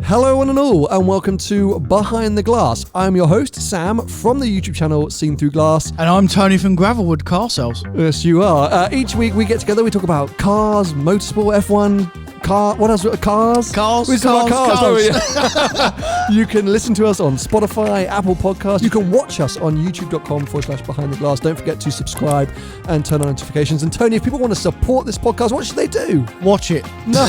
Hello one and all, and welcome to Behind the Glass. I'm your host, Sam, from the YouTube channel Seen Through Glass. And I'm Tony from Gravelwood Car Sales. Yes, you are. Each week we get together, we talk about cars, motorsport, F1, what else? Cars? We talk about cars. You can listen to us on Spotify, Apple Podcasts. You can watch us on youtube.com/Behind the Glass. Don't forget to subscribe and turn on notifications. And Tony, if people want to support this podcast, what should they do? Watch it. No.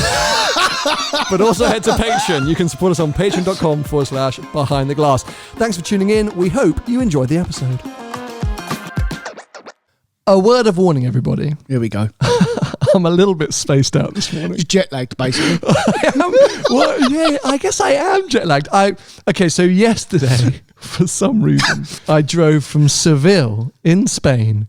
But also head to Patreon. You can support us on patreon.com/Behind the Glass. Thanks for tuning in. We hope you enjoyed the episode. A word of warning, everybody. Here we go. I'm a little bit spaced out this morning. It's jet lagged, basically. I guess I am jet lagged. So yesterday, for some reason, I drove from Seville in Spain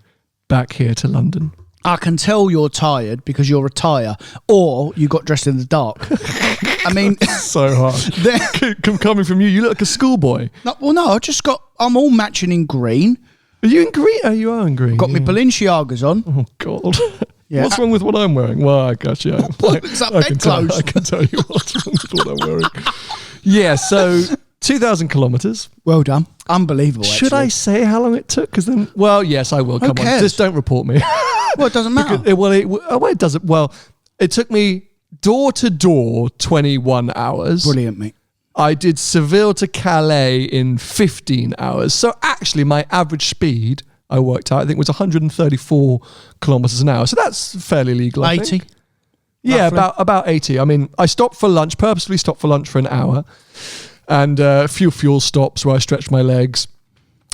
back here to London. I can tell you're tired because you're a tyre, or you got dressed in the dark. I mean, so hard. Coming from you, you look like a schoolboy. I'm all matching in green. Are you in green? Oh, you are in green. Got my Balenciagas on. Oh, God. Yeah. What's wrong with what I'm wearing? Well, gosh, yeah. I can tell you what's wrong with what I'm wearing. Yeah, so 2,000 kilometres. Well done. Unbelievable, actually. Should I say how long it took? Because then, well, yes, I will. Come on. Just don't report me. Well, it doesn't matter. It doesn't. Well, it took me door to door 21 hours. Brilliant, mate. I did Seville to Calais in 15 hours. So actually, my average speed, I worked out, I think was 134 kilometres an hour. So that's fairly legal, 80? I think. Yeah, about 80. I mean, I purposely stopped for lunch for an hour. And a few fuel stops where I stretched my legs.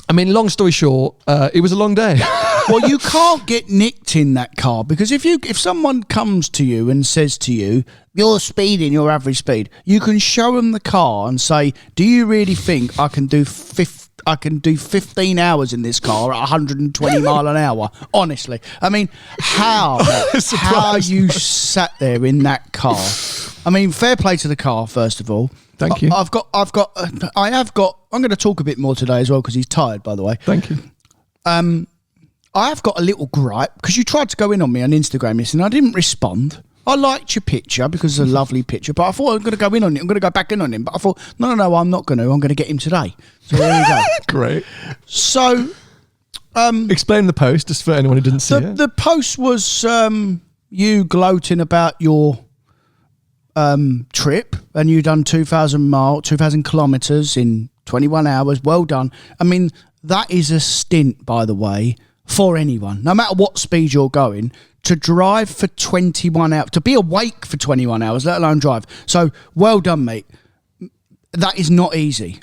I mean, long story short, it was a long day. Well, you can't get nicked in that car because if someone comes to you and says to you, you're speeding your average speed, you can show them the car and say, do you really think I can do 15 hours in this car at 120 mile an hour? Honestly. I mean, how you sat there in that car? I mean, fair play to the car, first of all. Thank you. I'm going to talk a bit more today as well because he's tired, by the way. Thank you. I have got a little gripe because you tried to go in on me on Instagram yesterday and I didn't respond. I liked your picture because it's a lovely picture, but I thought I'm going to go in on it. I'm going to go back in on him. But I thought, no, I'm not going to. I'm going to get him today. So there you go. Great. So, explain the post just for anyone who didn't see it. The post was you gloating about your trip, and you done 2,000 kilometres in 21 hours. Well done. I mean, that is a stint, by the way, for anyone, no matter what speed you're going, to drive for 21 hours, to be awake for 21 hours, let alone drive. So well done, mate. That is not easy.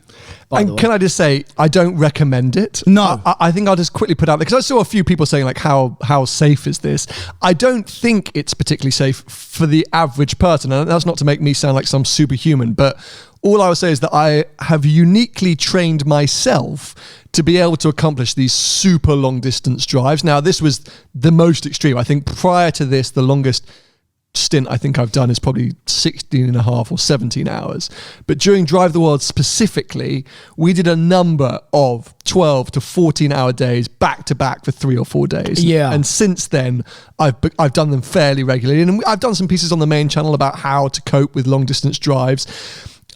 And can I just say, I don't recommend it. No. I think I'll just quickly put out there, because I saw a few people saying, like, how safe is this? I don't think it's particularly safe for the average person. And that's not to make me sound like some superhuman, but all I would say is that I have uniquely trained myself to be able to accomplish these super long distance drives. Now, this was the most extreme. I think prior to this, the longest stint I think I've done is probably 16 and a half or 17 hours. But during Drive the World specifically, we did a number of 12 to 14 hour days back to back for 3 or 4 days. Yeah. And since then, I've done them fairly regularly. And I've done some pieces on the main channel about how to cope with long distance drives.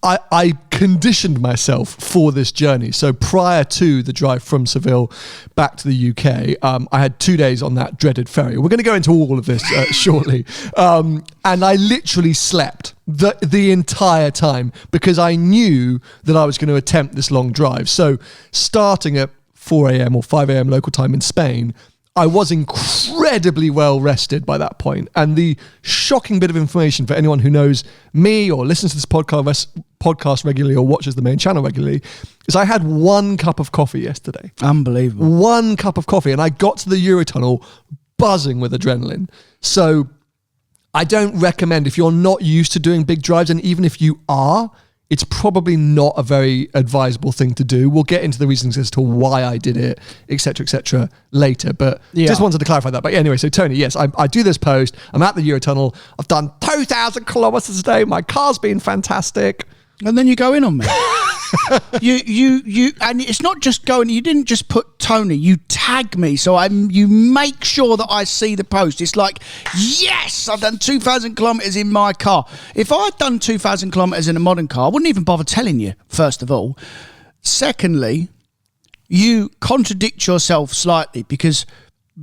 I conditioned myself for this journey. So prior to the drive from Seville back to the UK, I had 2 days on that dreaded ferry. We're going to go into all of this shortly. And I literally slept the entire time because I knew that I was going to attempt this long drive. So starting at 4 a.m. or 5 a.m. local time in Spain, I was incredibly well rested by that point. And the shocking bit of information for anyone who knows me or listens to this podcast regularly or watches the main channel regularly is I had 1 cup of coffee yesterday. Unbelievable. 1 cup of coffee. And I got to the Eurotunnel buzzing with adrenaline. So I don't recommend, if you're not used to doing big drives, and even if you are, it's probably not a very advisable thing to do. We'll get into the reasons as to why I did it, etc., later. But just wanted to clarify that. But anyway, so Tony, yes, I do this post. I'm at the Eurotunnel. I've done 2,000 kilometers a day. My car's been fantastic. And then you go in on me. you, and it's not just going. You didn't just put Tony. You tag me, so you make sure that I see the post. It's like, yes, I've done 2,000 kilometers in my car. If I'd done 2,000 kilometers in a modern car, I wouldn't even bother telling you. First of all, secondly, you contradict yourself slightly because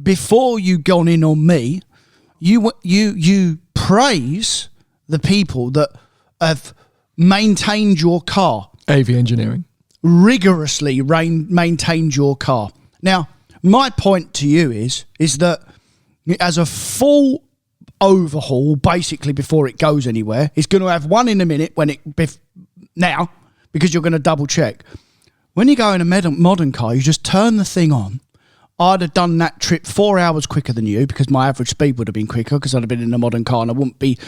before you gone in on me, you praise the people that have maintained your car. AV engineering. Rigorously maintained your car. Now, my point to you is that as a full overhaul, basically before it goes anywhere, it's going to have one in a minute now, because you're going to double check. When you go in a modern car, you just turn the thing on. I'd have done that trip 4 hours quicker than you because my average speed would have been quicker because I'd have been in a modern car and I wouldn't be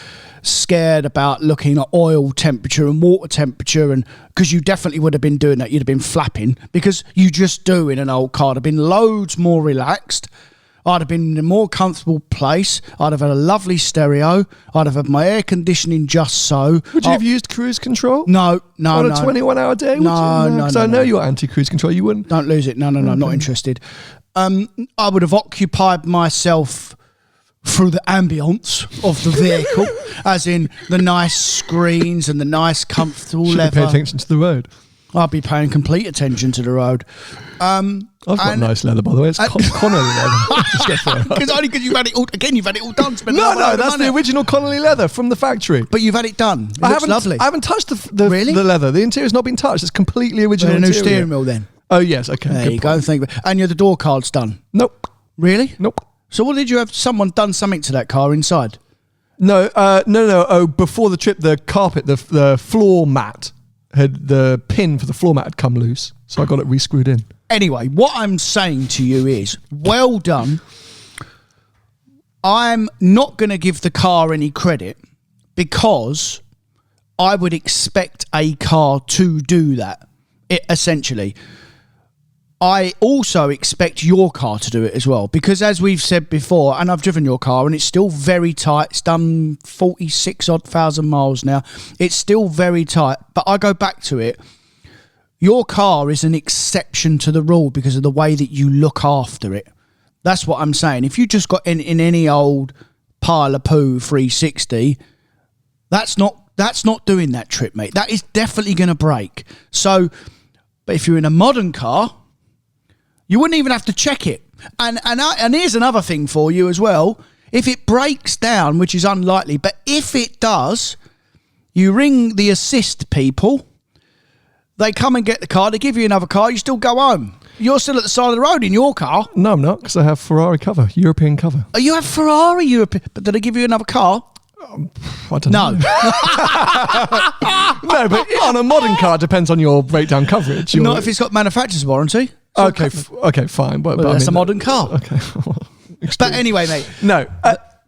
scared about looking at oil temperature and water temperature, and because you definitely would have been doing that. You'd have been flapping because you just do in an old car. I'd have been loads more relaxed. I'd have been in a more comfortable place. I'd have had a lovely stereo. I'd have had my air conditioning just so. Would you have used cruise control? No. On a 21-hour day? No. Because I know you're anti-cruise control. You wouldn't. Don't lose it. No, okay. Not interested. I would have occupied myself through the ambience of the vehicle, as in the nice screens and the nice comfortable Should leather. pay attention to the road. I'd be paying complete attention to the road. I've got nice leather, by the way. It's Connolly leather. Only because you've had it all. Again, you've had it all done. No, that's the original Connolly leather from the factory. But you've had it done. It looks lovely. I haven't touched the leather. The interior's not been touched. It's completely original. A new steering wheel, then. Oh yes, okay. There you go. And your door card's done. Nope. Really? Nope. So what did you have? Someone done something to that car inside? No. Oh, before the trip, the carpet, the floor mat the pin for the floor mat had come loose, so I got it re-screwed in. Anyway, what I'm saying to you is, well done. I'm not going to give the car any credit because I would expect a car to do that. Essentially, I also expect your car to do it as well, because as we've said before, and I've driven your car and it's still very tight. It's done 46,000 miles now. It's still very tight, but I go back to it. Your car is an exception to the rule because of the way that you look after it. That's what I'm saying. If you just got in any old pile of poo 360, that's not doing that trip, mate. That is definitely going to break. So, but if you're in a modern car, you wouldn't even have to check it. And here's another thing for you as well. If it breaks down, which is unlikely, but if it does, you ring the assist people. They come and get the car. They give you another car. You still go home. You're still at the side of the road in your car. No, I'm not, because I have Ferrari cover, European cover. Oh, you have Ferrari European, but did they give you another car? I don't know. No, but on a modern car, it depends on your breakdown coverage. Not if it's got manufacturer's warranty. Okay, okay, fine. But that's a modern car. Okay. But anyway, mate. No.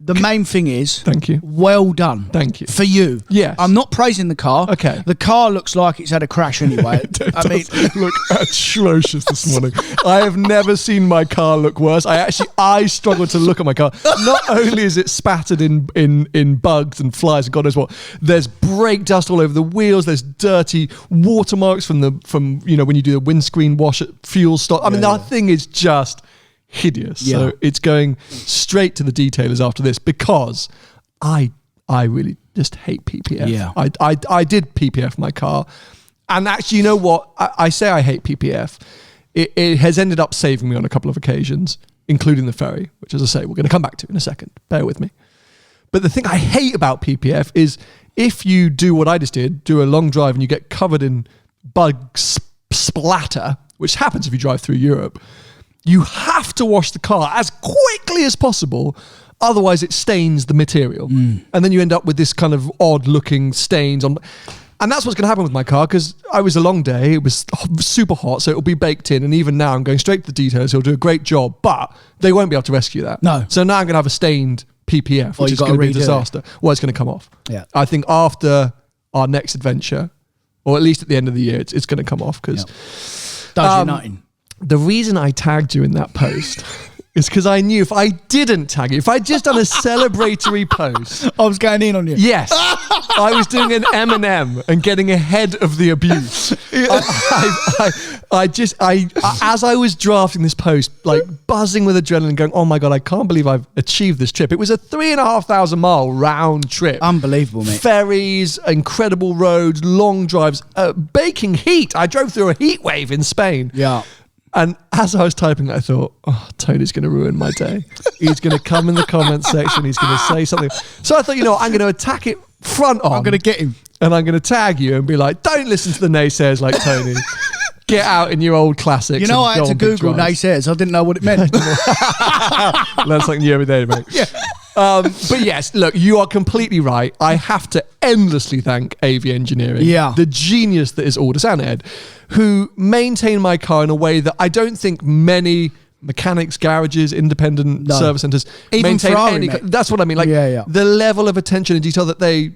The main thing is, thank you. Well done. Thank you. For you. Yes. I'm not praising the car. Okay. The car looks like it's had a crash anyway. I mean, look atrocious this morning. I have never seen my car look worse. I struggle to look at my car. Not only is it spattered in bugs and flies and God knows what, there's brake dust all over the wheels. There's dirty watermarks from when you do the windscreen wash at fuel stop. I mean, that thing is just hideous. Yeah. So it's going straight to the detailers after this because I really just hate PPF. Yeah. I did PPF my car, and actually, you know what? I say I hate PPF. It has ended up saving me on a couple of occasions, including the ferry, which, as I say, we're going to come back to in a second. Bear with me. But the thing I hate about PPF is if you do what I just did, do a long drive and you get covered in bug splatter, which happens if you drive through Europe, you have to wash the car as quickly as possible, otherwise it stains the material. And then you end up with this kind of odd looking stains on. And that's what's going to happen with my car, because I was a long day, it was super hot, so it'll be baked in, and even now I'm going straight to the detailers. He'll do a great job, but they won't be able to rescue that. No. So now I'm going to have a stained PPF, which is going to be a disaster. Well, it's going to come off. Yeah. I think after our next adventure, or at least at the end of the year, it's going to come off, because... Does you nothing. The reason I tagged you in that post is because I knew if I didn't tag you, if I'd just done a celebratory post. I was going in on you. Yes. I was doing an M&M and getting ahead of the abuse. As I was drafting this post, like buzzing with adrenaline, going, oh my God, I can't believe I've achieved this trip. It was a 3,500 mile round trip. Unbelievable, mate. Ferries, incredible roads, long drives, baking heat. I drove through a heat wave in Spain. Yeah. And as I was typing, I thought, oh, Tony's going to ruin my day. He's going to come in the comments section. He's going to say something. So I thought, you know what, I'm going to attack it front on. I'm going to get him. And I'm going to tag you and be like, don't listen to the naysayers like Tony. Get out in your old classics. You know, I had to Google naysayers. I didn't know what it meant. Learn something new every day, mate. Yeah. But yes, look, you are completely right. I have to endlessly thank AV Engineering, the genius that is Aldous and Ed, who maintain my car in a way that I don't think many mechanics, garages, independent service centers even maintain. Ferrari, That's what I mean. Like the level of attention and detail that they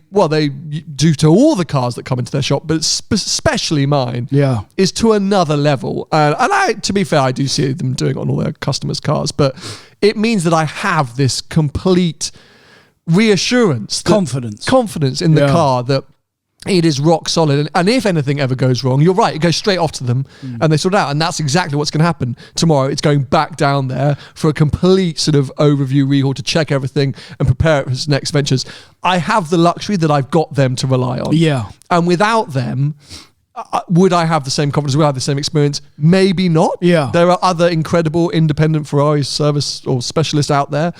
do to all the cars that come into their shop, but especially mine, is to another level. And I, to be fair, I do see them doing it on all their customers' cars, but it means that I have this complete reassurance, confidence in the car that it is rock solid. And if anything ever goes wrong, you're right, it goes straight off to them and they sort it out. And that's exactly what's going to happen tomorrow. It's going back down there for a complete sort of overview rehaul to check everything and prepare it for its next ventures. I have the luxury that I've got them to rely on. Yeah. And without them, would I have the same confidence? Would I have the same experience? Maybe not. Yeah. There are other incredible independent Ferrari service or specialists out there.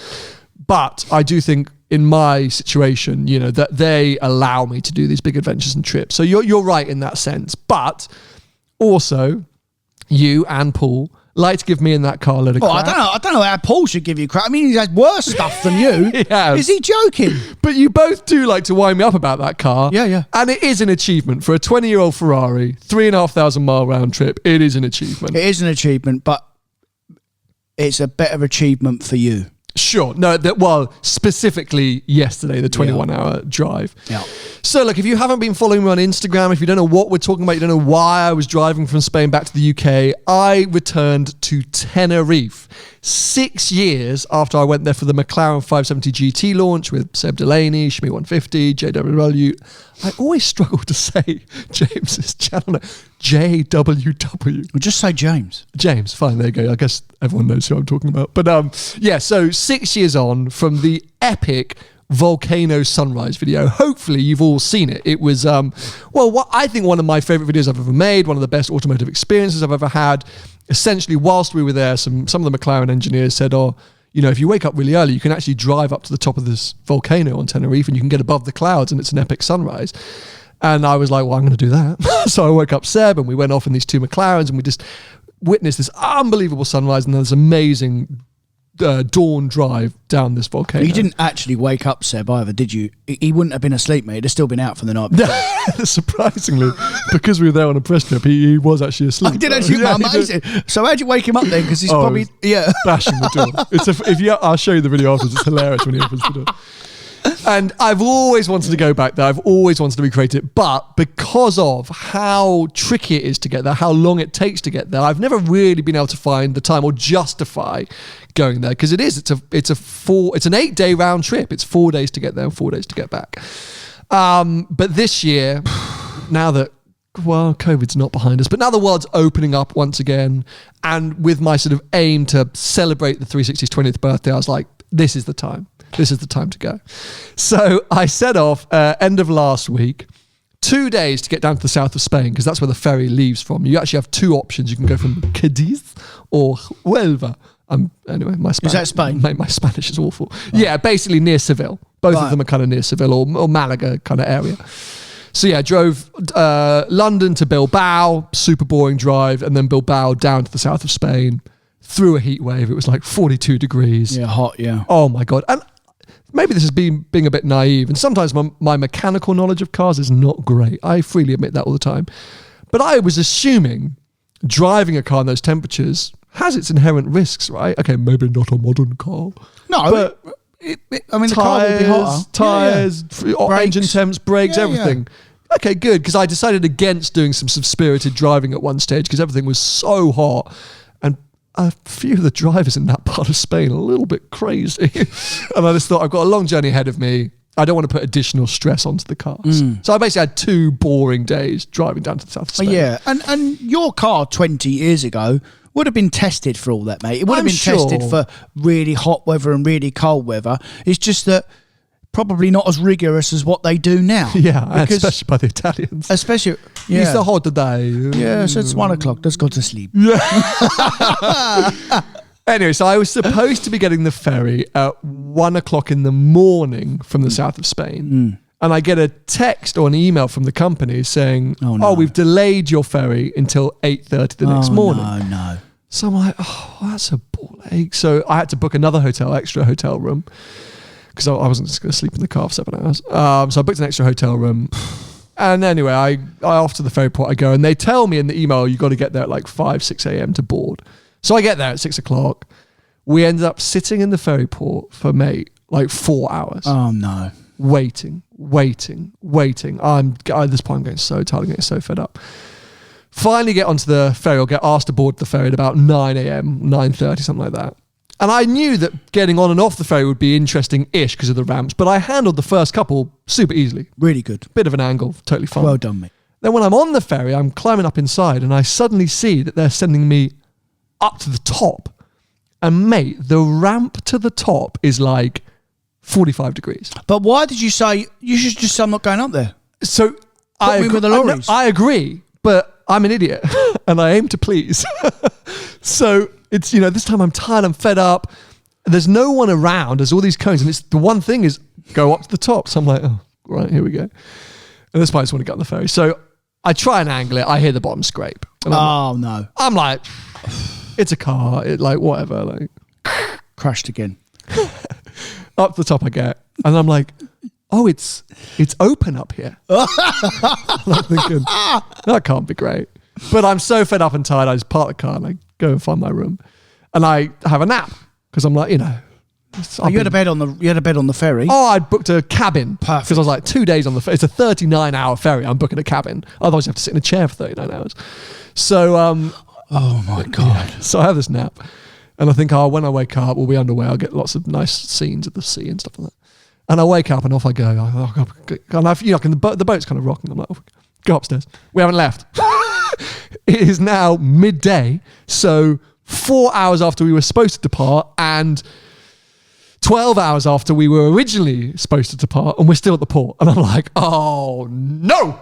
But I do think in my situation, you know, that they allow me to do these big adventures and trips. So you're right in that sense. But also, you and Paul like to give me in that car a load of crap. I don't know how Paul should give you crap. I mean, he has worse stuff than you. Is he joking? But you both do like to wind me up about that car. Yeah. And it is an achievement for a 20-year-old Ferrari, 3,500 mile round trip. It is an achievement. It is an achievement, but it's a better achievement for you. Sure. No, specifically yesterday, the 21-hour drive. Yeah. So, look, if you haven't been following me on Instagram, if you don't know what we're talking about, you don't know why I was driving from Spain back to the UK, I returned to Tenerife 6 years after I went there for the McLaren 570 GT launch with Seb Delaney, Shmi 150, JWW. I always struggle to say James's channel. JWW. Well, just say James. James, fine, there you go. I guess everyone knows who I'm talking about. But so 6 years on from the epic volcano sunrise video. Hopefully you've all seen it. It was, what I think one of my favorite videos I've ever made, one of the best automotive experiences I've ever had. Essentially, whilst we were there, some of the McLaren engineers said, you know, if you wake up really early, you can actually drive up to the top of this volcano on Tenerife and you can get above the clouds and it's an epic sunrise. And I was like, well, I'm going to do that. So I woke up Seb and we went off in these two McLarens and we just witnessed this unbelievable sunrise and this amazing dawn drive down this volcano. You didn't actually wake up Seb either, did you? He wouldn't have been asleep, mate. He'd have still been out for the night before. Surprisingly, because we were there on a press trip, he was actually asleep. I did actually. Amazing. So how'd you wake him up then? Because he's probably bashing the door. I'll show you the video afterwards. It's hilarious when he opens the door. And I've always wanted to go back there. I've always wanted to recreate it. But because of how tricky it is to get there, how long it takes to get there, I've never really been able to find the time or justify going there. Because it's an 8-day round trip. It's 4 days to get there and 4 days to get back. But this year, now that, COVID's not behind us, but now the world's opening up once again. And with my sort of aim to celebrate the 360's 20th birthday, I was like, this is the time. This is the time to go. So I set off end of last week, 2 days to get down to the south of Spain, because that's where the ferry leaves from. You actually have two options. You can go from Cadiz or Huelva. Anyway, my Spanish, is that Spain? My Spanish is awful. Right. Yeah, basically near Seville. Both of them are kind of near Seville or Malaga kind of area. So yeah, drove London to Bilbao, super boring drive, and then Bilbao down to the south of Spain, through a heat wave. It was like 42 degrees. Yeah, hot, yeah. Oh my God. And maybe this is being a bit naive, and sometimes my mechanical knowledge of cars is not great. I freely admit that all the time. But I was assuming driving a car in those temperatures has its inherent risks, right? Okay, maybe not a modern car. No, but the car will be hotter. Tyres, engine temps, brakes, everything. Yeah. Okay, good, because I decided against doing some spirited driving at one stage because everything was so hot. And a few of the drivers in that part of Spain are a little bit crazy. And I just thought, I've got a long journey ahead of me. I don't want to put additional stress onto the cars. So I basically had 2 boring days driving down to the south of Spain. Yeah, and your car 20 years ago would have been tested for all that, mate. It would have been tested for really hot weather and really cold weather. It's just that probably not as rigorous as what they do now. Yeah, especially by the Italians. Especially, yeah. It's the hot day. Yeah, so it's 1 o'clock. Let's go to sleep. Yeah. Anyway, so I was supposed to be getting the ferry at 1 o'clock in the morning from the south of Spain. And I get a text or an email from the company saying, oh, we've delayed your ferry until 8:30 the next morning. No. So I'm like, oh, that's a ball ache. So I had to book another extra hotel room, because I wasn't just going to sleep in the car for 7 hours. So I booked an extra hotel room. And anyway, I off to the ferry port I go, and they tell me in the email, you got to get there at like 5, 6 a.m. to board. So I get there at 6 o'clock. We ended up sitting in the ferry port for, mate, like 4 hours. Oh, no. Waiting. At this point, I'm getting so tired, I'm getting so fed up. Finally get onto the ferry, or get asked to board the ferry at about 9 a.m., 9:30, something like that. And I knew that getting on and off the ferry would be interesting-ish because of the ramps, but I handled the first couple super easily. Really good. Bit of an angle, totally fine. Well done, mate. Then when I'm on the ferry, I'm climbing up inside, and I suddenly see that they're sending me up to the top. And mate, the ramp to the top is like 45 degrees. But why did you say, you should just say I'm not going up there? So I agree, with the lorries. I agree, but I'm an idiot and I aim to please. So it's, this time I'm tired, I'm fed up. There's no one around. There's all these cones, and it's the one thing is go up to the top. So I'm like, oh, right, here we go. And this point I just want to get on the ferry. So I try and angle it. I hear the bottom scrape. And no. I'm like, it's a car. Whatever. Like, crashed again. Up the top I get, and I'm like, oh, it's open up here. And I'm thinking, that can't be great. But I'm so fed up and tired, I just park the car and I go and find my room, and I have a nap because I'm like, you had a bed on the ferry. Oh, I'd booked a cabin because I was like 2 days on the ferry. It's a 39-hour ferry. I'm booking a cabin. Otherwise, you have to sit in a chair for 39 hours. So, oh my God. Yeah. So I have this nap, and I think, when I wake up, we'll be underway. I'll get lots of nice scenes of the sea and stuff like that. And I wake up and off I go. And the boat's kind of rocking. I'm like, go upstairs. We haven't left. It is now midday, so 4 hours after we were supposed to depart, and 12 hours after we were originally supposed to depart, and we're still at the port. And I'm like, oh no.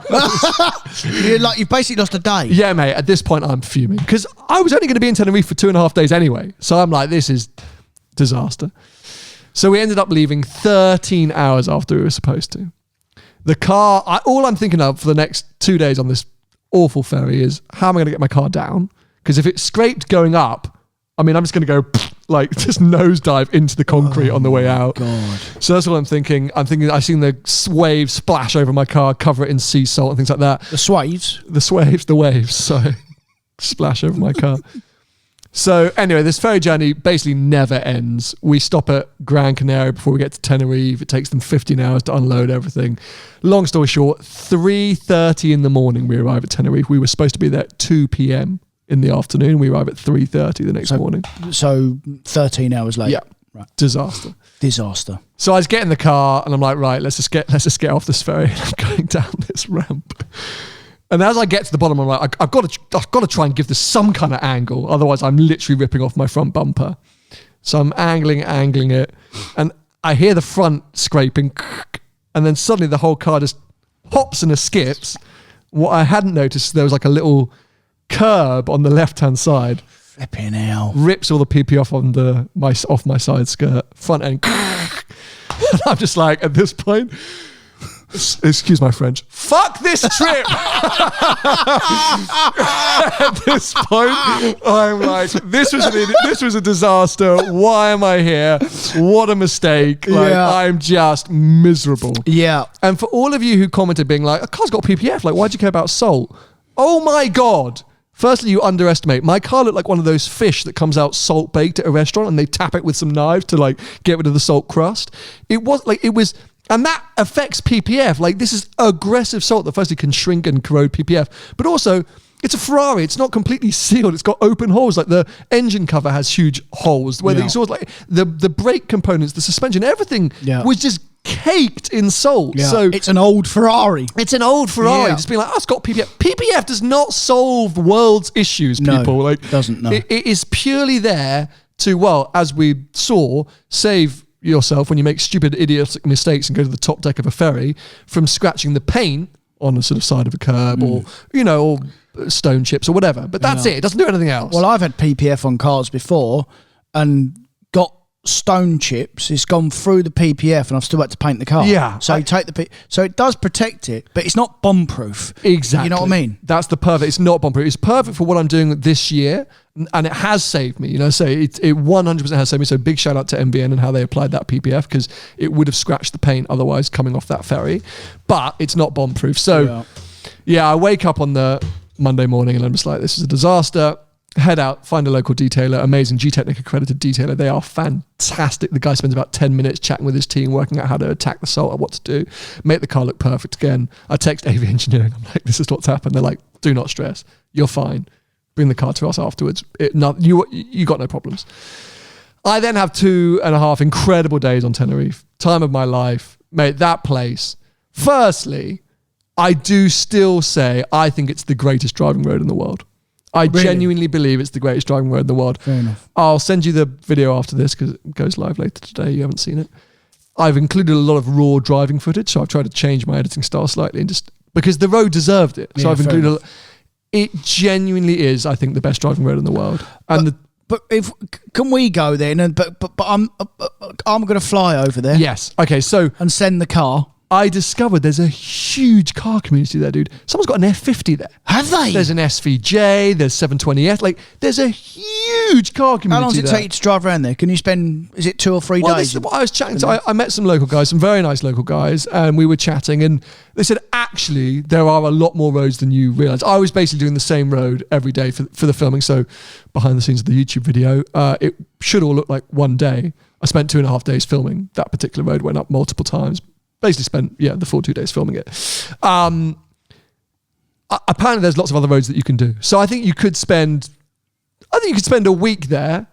You've basically lost a day. Yeah, mate, at this point I'm fuming, because I was only going to be in Tenerife for 2.5 days anyway. So I'm like, this is disaster. So we ended up leaving 13 hours after we were supposed to. The car, all I'm thinking of for the next 2 days on this awful ferry is, how am I going to get my car down? Because if it scraped going up, I'm just going to go just nosedive into the concrete on the way out. God. So that's what I'm thinking. I've seen the waves splash over my car, cover it in sea salt and things like that. The waves, sorry. Splash over my car. So anyway, this ferry journey basically never ends. We stop at Gran Canaria before we get to Tenerife. It takes them 15 hours to unload everything. Long story short, 3:30 in the morning we arrive at Tenerife. We were supposed to be there at 2 p.m. in the afternoon. We arrive at 3:30 the next morning. So 13 hours later. Yeah. Right. Disaster. So I was getting in the car and I'm like, right, let's just get off this ferry. And I'm going down this ramp. And as I get to the bottom, I'm like, I've got to try and give this some kind of angle. Otherwise, I'm literally ripping off my front bumper. So I'm angling it. And I hear the front scraping. And then suddenly the whole car just hops and skips. What I hadn't noticed, there was like a little curb on the left-hand side. Flipping hell. Rips all the PP off my side skirt. Front end. And I'm just like, at this point... Excuse my French. Fuck this trip! At this point, I'm like, this was a disaster. Why am I here? What a mistake. I'm just miserable. Yeah. And for all of you who commented being like, a car's got PPF, why'd you care about salt? Oh my God. Firstly, you underestimate. My car looked like one of those fish that comes out salt baked at a restaurant and they tap it with some knives to get rid of the salt crust. And that affects PPF. This is aggressive salt that firstly can shrink and corrode PPF. But also, it's a Ferrari. It's not completely sealed. It's got open holes. Like the engine cover has huge holes where the exhaust, like the brake components, the suspension, everything was just caked in salt. So it's an old Ferrari. It's an old Ferrari. Just being like, oh, it's got PPF. PPF does not solve the world's issues, people. No, like, it doesn't. No. It is purely there to, well, as we saw, save yourself when you make stupid, idiotic mistakes and go to the top deck of a ferry from scratching the paint on the sort of side of a curb or, you know, or stone chips or whatever. But that's it. It doesn't do anything else. Well, I've had PPF on cars before and got stone chips. It's gone through the PPF and I've still had to paint the car. Yeah. So you take so it does protect it, but it's not bomb-proof. Exactly. You know what I mean? That's the perfect. It's not bomb-proof. It's perfect for what I'm doing this year, and it has saved me. You know, so it 100% has saved me. So big shout out to MBN and how they applied that PPF, because it would have scratched the paint otherwise coming off that ferry. But it's not bomb-proof. So yeah, I wake up on the Monday morning and I'm just like, this is a disaster. Head out, find a local detailer, amazing G-Technic accredited detailer. They are fantastic. The guy spends about 10 minutes chatting with his team, working out how to attack the salt, what to do, make the car look perfect again. I text AV Engineering. I'm like, this is what's happened. They're like, do not stress. You're fine. Bring the car to us afterwards. You got no problems. I then have 2.5 incredible days on Tenerife. Time of my life. Mate, that place. Firstly, I do still say I think it's the greatest driving road in the world. I genuinely believe it's the greatest driving road in the world. Fair enough. I'll send you the video after this because it goes live later today. You haven't seen it. I've included a lot of raw driving footage, so I've tried to change my editing style slightly and just because the road deserved it. So I've included. It genuinely is, I think, the best driving road in the world. And but can we go then? But I'm going to fly over there. Yes. Okay. So and send the car. I discovered there's a huge car community there, dude. Someone's got an F50 there. Have they? There's an SVJ, there's 720S. Like, there's a huge car community. How long does it take you to drive around there? Can you spend, is it 2 or 3 days? This is what I was chatting to. I met some local guys, some very nice local guys, and we were chatting, and they said, actually, there are a lot more roads than you realise. I was basically doing the same road every day for the filming, so behind the scenes of the YouTube video, it should all look like one day. I spent 2.5 days filming that particular road, went up multiple times. Basically spent, the full 2 days filming it. Apparently there's lots of other roads that you can do. So I think you could spend a week there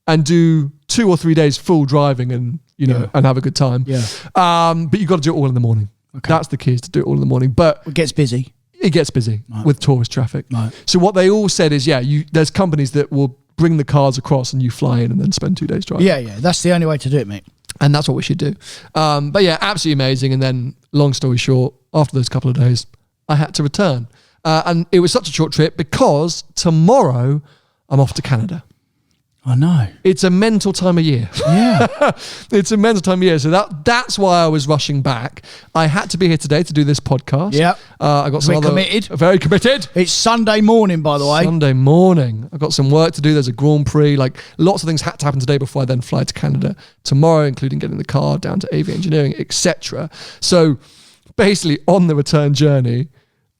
and do 2 or 3 days full driving and, and have a good time. Yeah. But you've got to do it all in the morning. Okay. That's the key, is to do it all in the morning. But it gets busy. It gets busy with tourist traffic. Right. So what they all said is, there's companies that will bring the cars across and you fly in and then spend 2 days driving. Yeah. That's the only way to do it, mate. And that's what we should do. But yeah, absolutely amazing. And then, long story short, after those couple of days, I had to return. And it was such a short trip because tomorrow I'm off to Canada. I know. It's a mental time of year. Yeah. It's a mental time of year. So that's why I was rushing back. I had to be here today to do this podcast. Yeah. I got some committed. Very committed. It's Sunday morning, by the way. Sunday morning. I've got some work to do. There's a Grand Prix. Like, lots of things had to happen today before I then fly to Canada tomorrow, including getting the car down to AV Engineering, etc. So basically, on the return journey,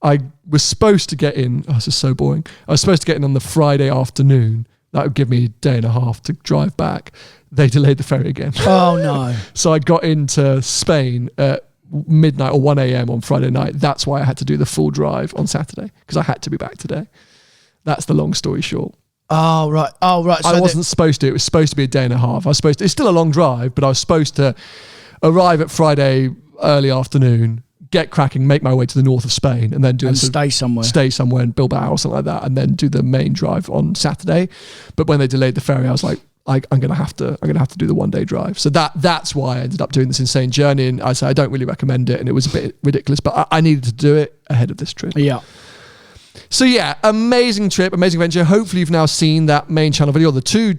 I was supposed to get in. Oh, this is so boring. I was supposed to get in on the Friday afternoon. That would give me a day and a half to drive back. They delayed the ferry again. Oh, no. So I got into Spain at midnight or 1 a.m. on Friday night. That's why I had to do the full drive on Saturday, because I had to be back today. That's the long story short. Oh, right. So I wasn't supposed to. It was supposed to be a day and a half. It's still a long drive, but I was supposed to arrive at Friday early afternoon, get cracking, make my way to the north of Spain, and then stay somewhere in Bilbao or something like that, and then do the main drive on Saturday. But when they delayed the ferry, I was like, I'm gonna have to do the 1 day drive. So that's why I ended up doing this insane journey. And I said I don't really recommend it, and it was a bit ridiculous, but I needed to do it ahead of this trip. Yeah. So yeah, amazing trip, amazing adventure. Hopefully you've now seen that main channel video, the two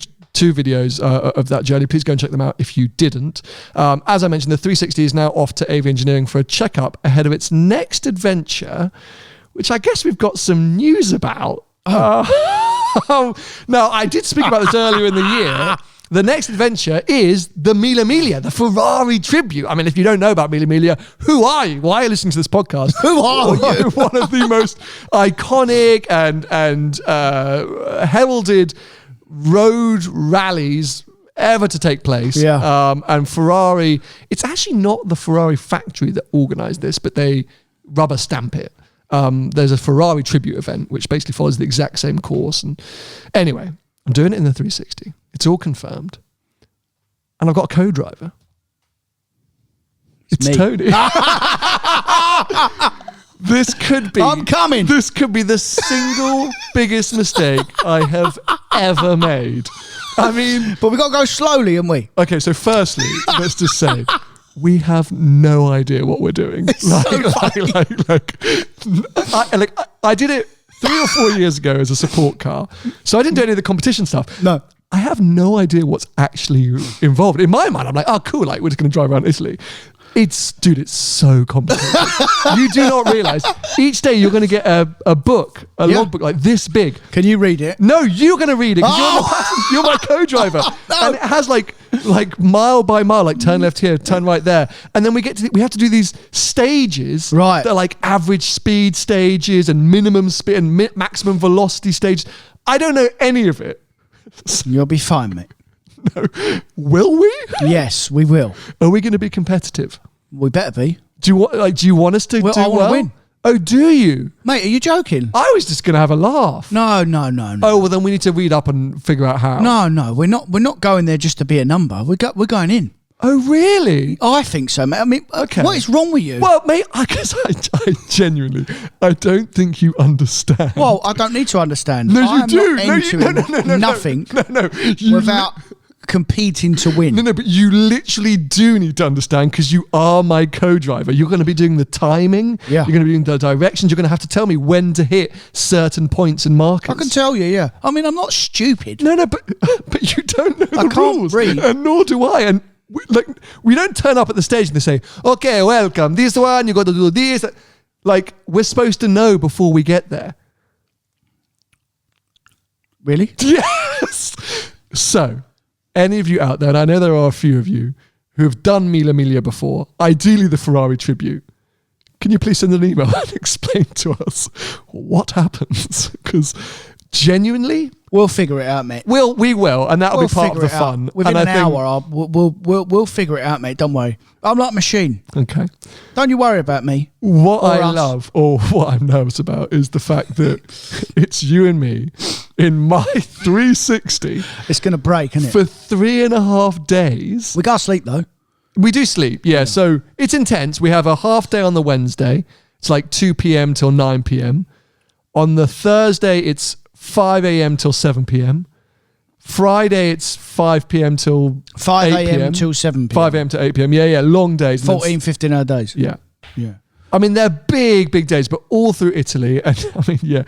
videos of that journey. Please go and check them out if you didn't. As I mentioned, the 360 is now off to AV Engineering for a checkup ahead of its next adventure, which I guess we've got some news about. Now, I did speak about this earlier in the year. The next adventure is the Mille Miglia, the Ferrari tribute. I mean, if you don't know about Mille Miglia, who are you? Why are you listening to this podcast? Who are you? One of the most iconic and heralded road rallies ever to take place. Yeah. And Ferrari, it's actually not the Ferrari factory that organised this, but they rubber stamp it. there's a Ferrari tribute event, which basically follows the exact same course. And anyway, I'm doing it in the 360. It's all confirmed. And I've got a co-driver. It's me. Tony. This could be... I'm coming. This could be the single biggest mistake I have ever made. I mean... But we got to go slowly, haven't we? Okay, so firstly, let's just say... We have no idea what we're doing. I did it 3 or 4 years ago as a support car. So I didn't do any of the competition stuff. No. I have no idea what's actually involved. In my mind, I'm like, oh, cool. Like, we're just going to drive around Italy. It's so complicated. You do not realize each day you're going to get a book, a logbook like this big. Can you read it? No, you're going to read it because you're my co-driver. No. And it has like mile by mile, like turn left here, turn right there. And then we have to do these stages. Right. That are like average speed stages and minimum speed and maximum velocity stages. I don't know any of it. You'll be fine, mate. No. Will we? Yes, we will. Are we going to be competitive? We better be. Do you want us to do I want to win. Oh, do you? Mate, are you joking? I was just going to have a laugh. No. Oh, well, then we need to read up and figure out how. No, we're not going there just to be a number. We're going in. Oh, really? I think so, mate. I mean, Okay. What is wrong with you? Well, mate, I guess I genuinely, I don't think you understand. Well, I don't need to understand. No, you I am do. Not No, entering nothing No. without competing to win. No, but you literally do need to understand because you are my co-driver. You're going to be doing the timing. Yeah. You're going to be doing the directions. You're going to have to tell me when to hit certain points and markers. I can tell you, yeah. I mean, I'm not stupid. No, but you don't know I the can't rules, read. and nor do I. And we don't turn up at the stage and they say, "Okay, welcome. This one you got to do this." Like we're supposed to know before we get there. Really? Yes. So, any of you out there, and I know there are a few of you who have done Mille Miglia before, ideally the Ferrari tribute. Can you please send an email and explain to us what happens? Because genuinely, we'll figure it out, mate. we will, and that'll be part of the fun. Within and an hour, we'll figure it out, mate. Don't worry. I'm like a machine. Okay. Don't you worry about me. What I love, or what I'm nervous about, is the fact that it's you and me in my 360. It's going to break, isn't it? For 3.5 days. We got to sleep, though. We do sleep, yeah. So it's intense. We have a half day on the Wednesday. It's like 2 p.m. till 9 p.m. On the Thursday, it's 5 a.m. till 7 p.m. Friday, it's 5 p.m. till 5 8 a.m. till 7 p.m. 5 a.m. to 8 p.m. Yeah, long days. 14, 15 hour days. Yeah. Yeah. I mean, they're big days, but all through Italy. And I mean, yeah,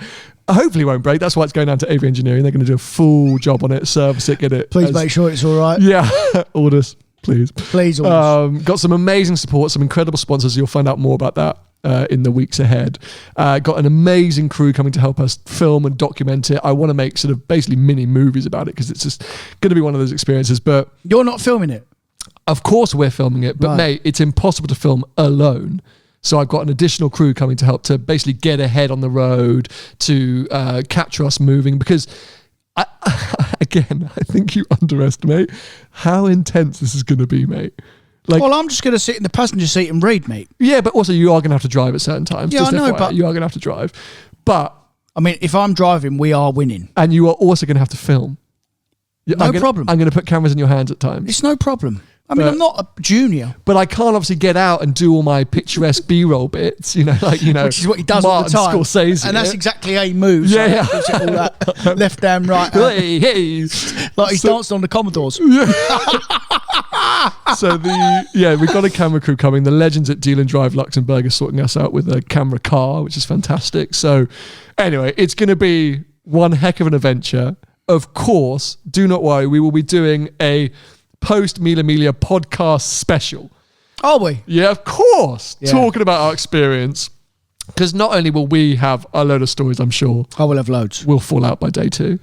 hopefully it won't break. That's why it's going down to AV Engineering. They're going to do a full job on it, service it, get it. Please make sure it's all right. Yeah, orders, please. Please orders. Got some amazing support, some incredible sponsors. You'll find out more about that in the weeks ahead. Got an amazing crew coming to help us film and document it. I want to make sort of basically mini movies about it because it's just going to be one of those experiences. But you're not filming it? Of course we're filming it, but right. Mate, it's impossible to film alone. So I've got an additional crew coming to help to basically get ahead on the road, to capture us moving, because I think you underestimate how intense this is going to be, mate. Like, well, I'm just going to sit in the passenger seat and read, mate. Yeah, but also you are going to have to drive at certain times. Yeah, Just I know, FYI, but you are going to have to drive. But I mean, if I'm driving, we are winning. And you are also going to have to film. No problem. I'm going to put cameras in your hands at times. It's no problem. I mean, I'm not a junior. But I can't obviously get out and do all my picturesque B-roll bits, which is what he does Martin all the time. Scorsese, and that's exactly how he moves. Yeah, like, all that left hand, right hand. Hey. Like he's dancing on the Commodores. Yeah. So we've got a camera crew coming. The legends at Deal and Drive Luxembourg are sorting us out with a camera car, which is fantastic. So anyway, it's going to be one heck of an adventure. Of course, do not worry. We will be doing a post Mille Miglia podcast special. Are we? Yeah, of course. Yeah. Talking about our experience. Because not only will we have a load of stories, I'm sure. I will have loads. We'll fall out by day 2.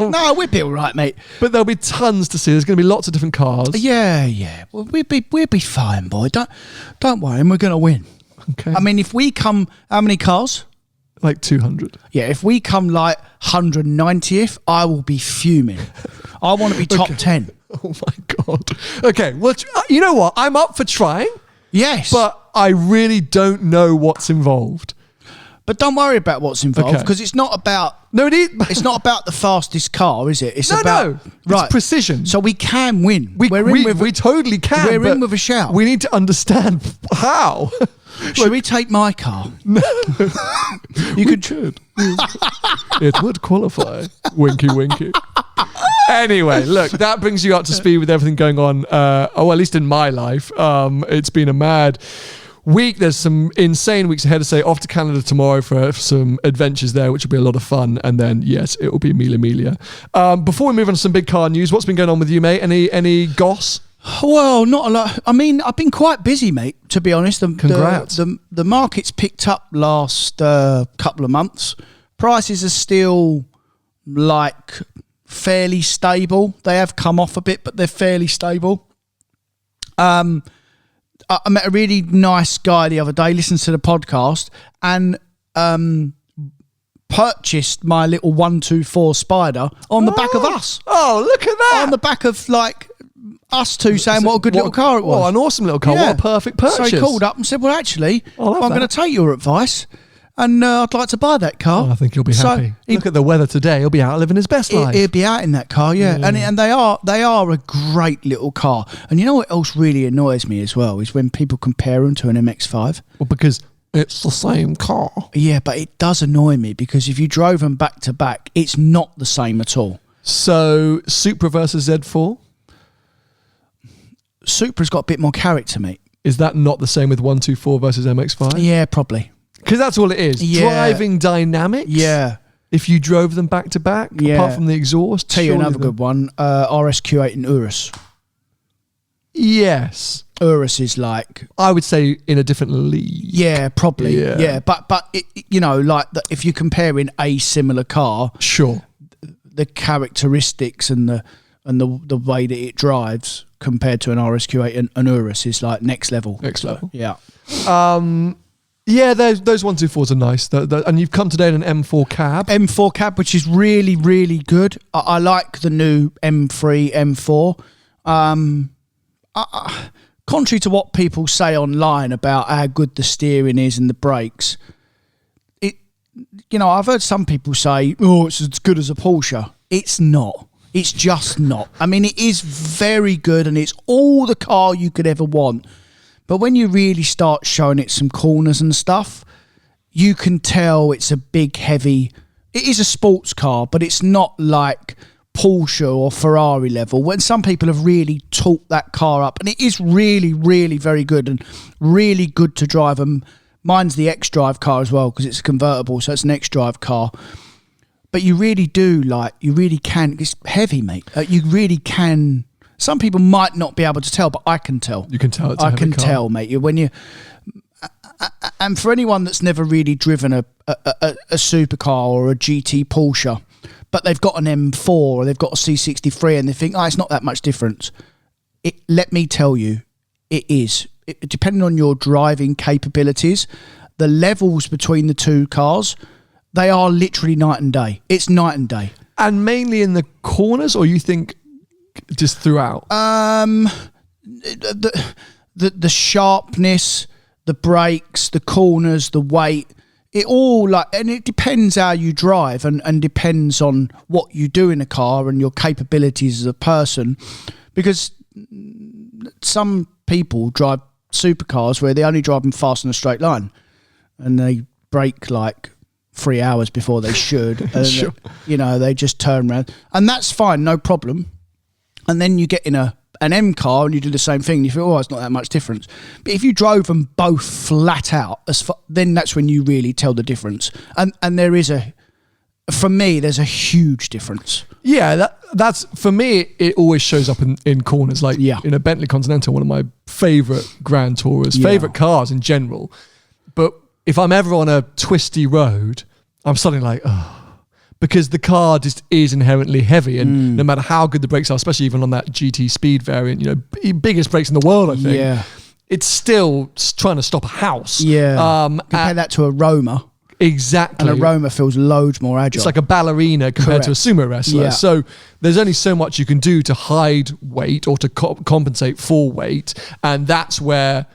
No, we'll be all right, mate. But there'll be tons to see. There's going to be lots of different cars. Yeah. Well, we'll be fine, boy. Don't worry, and we're going to win. Okay. I mean, if we come, how many cars? Like 200. Yeah, if we come like 190th, I will be fuming. I want to be top 10. Oh my God. Okay, well, you know what? I'm up for trying. Yes. But I really don't know what's involved. But don't worry about what's involved because it's not about. No, it is. It's not about the fastest car, is it? It's No. about It's precision. So we can win. We totally can. We're in with a shout. We need to understand how. Should we take my car? No. You could. It would qualify. Winky, winky. Anyway, look, that brings you up to speed with everything going on. At least in my life. It's been a mad week. There's some insane weeks ahead. Say off to Canada tomorrow for some adventures there, which will be a lot of fun. And then yes, it will be Emilia. Before we move on to some big car news, what's been going on with you, mate? Any goss? Well, not a lot. I mean, I've been quite busy, mate, to be honest. Congrats. The market's picked up last couple of months. Prices are still like fairly stable. They have come off a bit, but they're fairly stable. I met a really nice guy the other day, listened to the podcast, and purchased my little 124 Spider on the back of us. Oh, look at that. On the back of, like, us two saying what a good little car it was. What an awesome little car. Yeah. What a perfect purchase. So he called up and said, well, actually, I'm going to take your advice and I'd like to buy that car. Oh, I think he'll be happy. Look at the weather today. He'll be out living his best life. He'll be out in that car, yeah. And they are a great little car. And you know what else really annoys me as well is when people compare them to an MX-5. Well, because it's the same car. Yeah, but it does annoy me because if you drove them back to back, it's not the same at all. So, Supra versus Z4? Supra's got a bit more character, mate. Is that not the same with 124 versus MX-5? Yeah, probably. Because that's all it is. Yeah. Driving dynamics. Yeah. If you drove them back to back, apart from the exhaust. Tell you another good one, RSQ8 and Urus. Yes. Urus is like... I would say in a different league. Yeah, probably. Yeah. But it, you know, like if you're comparing a similar car... Sure. The characteristics and the way that it drives compared to an RSQ8 and an Urus is like next level. Next level. Yeah. Yeah, those 124s are nice. And you've come today in an M4 cab. M4 cab, which is really, really good. I like the new M3, M4. Contrary to what people say online about how good the steering is and the brakes, I've heard some people say, oh, it's as good as a Porsche. It's not. It's just not. I mean, it is very good and it's all the car you could ever want. But when you really start showing it some corners and stuff, you can tell it's a big, heavy... It is a sports car, but it's not like Porsche or Ferrari level. When some people have really talked that car up, and it is really, really very good and really good to drive. And mine's the X-Drive car as well because it's a convertible, so it's an X-Drive car. But you really can. It's heavy, mate. You really can... Some people might not be able to tell, but I can tell. You can tell it's a heavy car. Tell, mate. And for anyone that's never really driven a supercar or a GT Porsche, but they've got an M4 or they've got a C63 and they think, it's not that much difference. Let me tell you, it is. Depending on your driving capabilities, the levels between the two cars, they are literally night and day. It's night and day. And mainly in the corners, or you think just throughout? The sharpness, the brakes, the corners, the weight, it all and it depends how you drive and depends on what you do in a car and your capabilities as a person, because some people drive supercars where they only drive them fast in a straight line and they brake like 3 hours before they should. And Sure. They just turn around and that's fine, no problem. And then you get in an M car and you do the same thing and you feel, it's not that much difference. But if you drove them both flat out, then that's when you really tell the difference. And there is for me, there's a huge difference. Yeah, that's for me, it always shows up in corners. Like in a Bentley Continental, one of my favourite Grand Tourers, favourite cars in general. But if I'm ever on a twisty road, I'm suddenly like, because the car just is inherently heavy, and no matter how good the brakes are, especially even on that GT Speed variant, biggest brakes in the world, I think, it's still trying to stop a house. Compare that to a Roma. Exactly. And a Roma feels loads more agile. It's like a ballerina compared to a sumo wrestler. So there's only so much you can do to hide weight or to compensate for weight, and that's where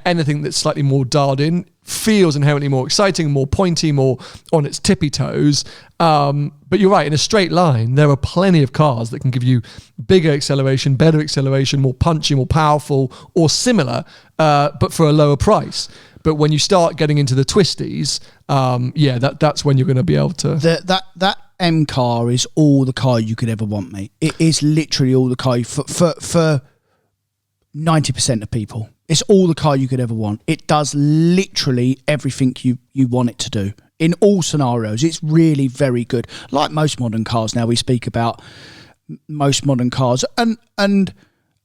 anything that's slightly more dialed in feels inherently more exciting, more pointy, more on its tippy toes. But you're right, in a straight line, there are plenty of cars that can give you bigger acceleration, better acceleration, more punchy, more powerful, or similar, but for a lower price. But when you start getting into the twisties, that's when you're going to be able to... That M car is all the car you could ever want, mate. It is literally all the car for 90% of people. It's all the car you could ever want. It does literally everything you want it to do. In all scenarios, it's really very good. Like most modern cars now, we speak about most modern cars. And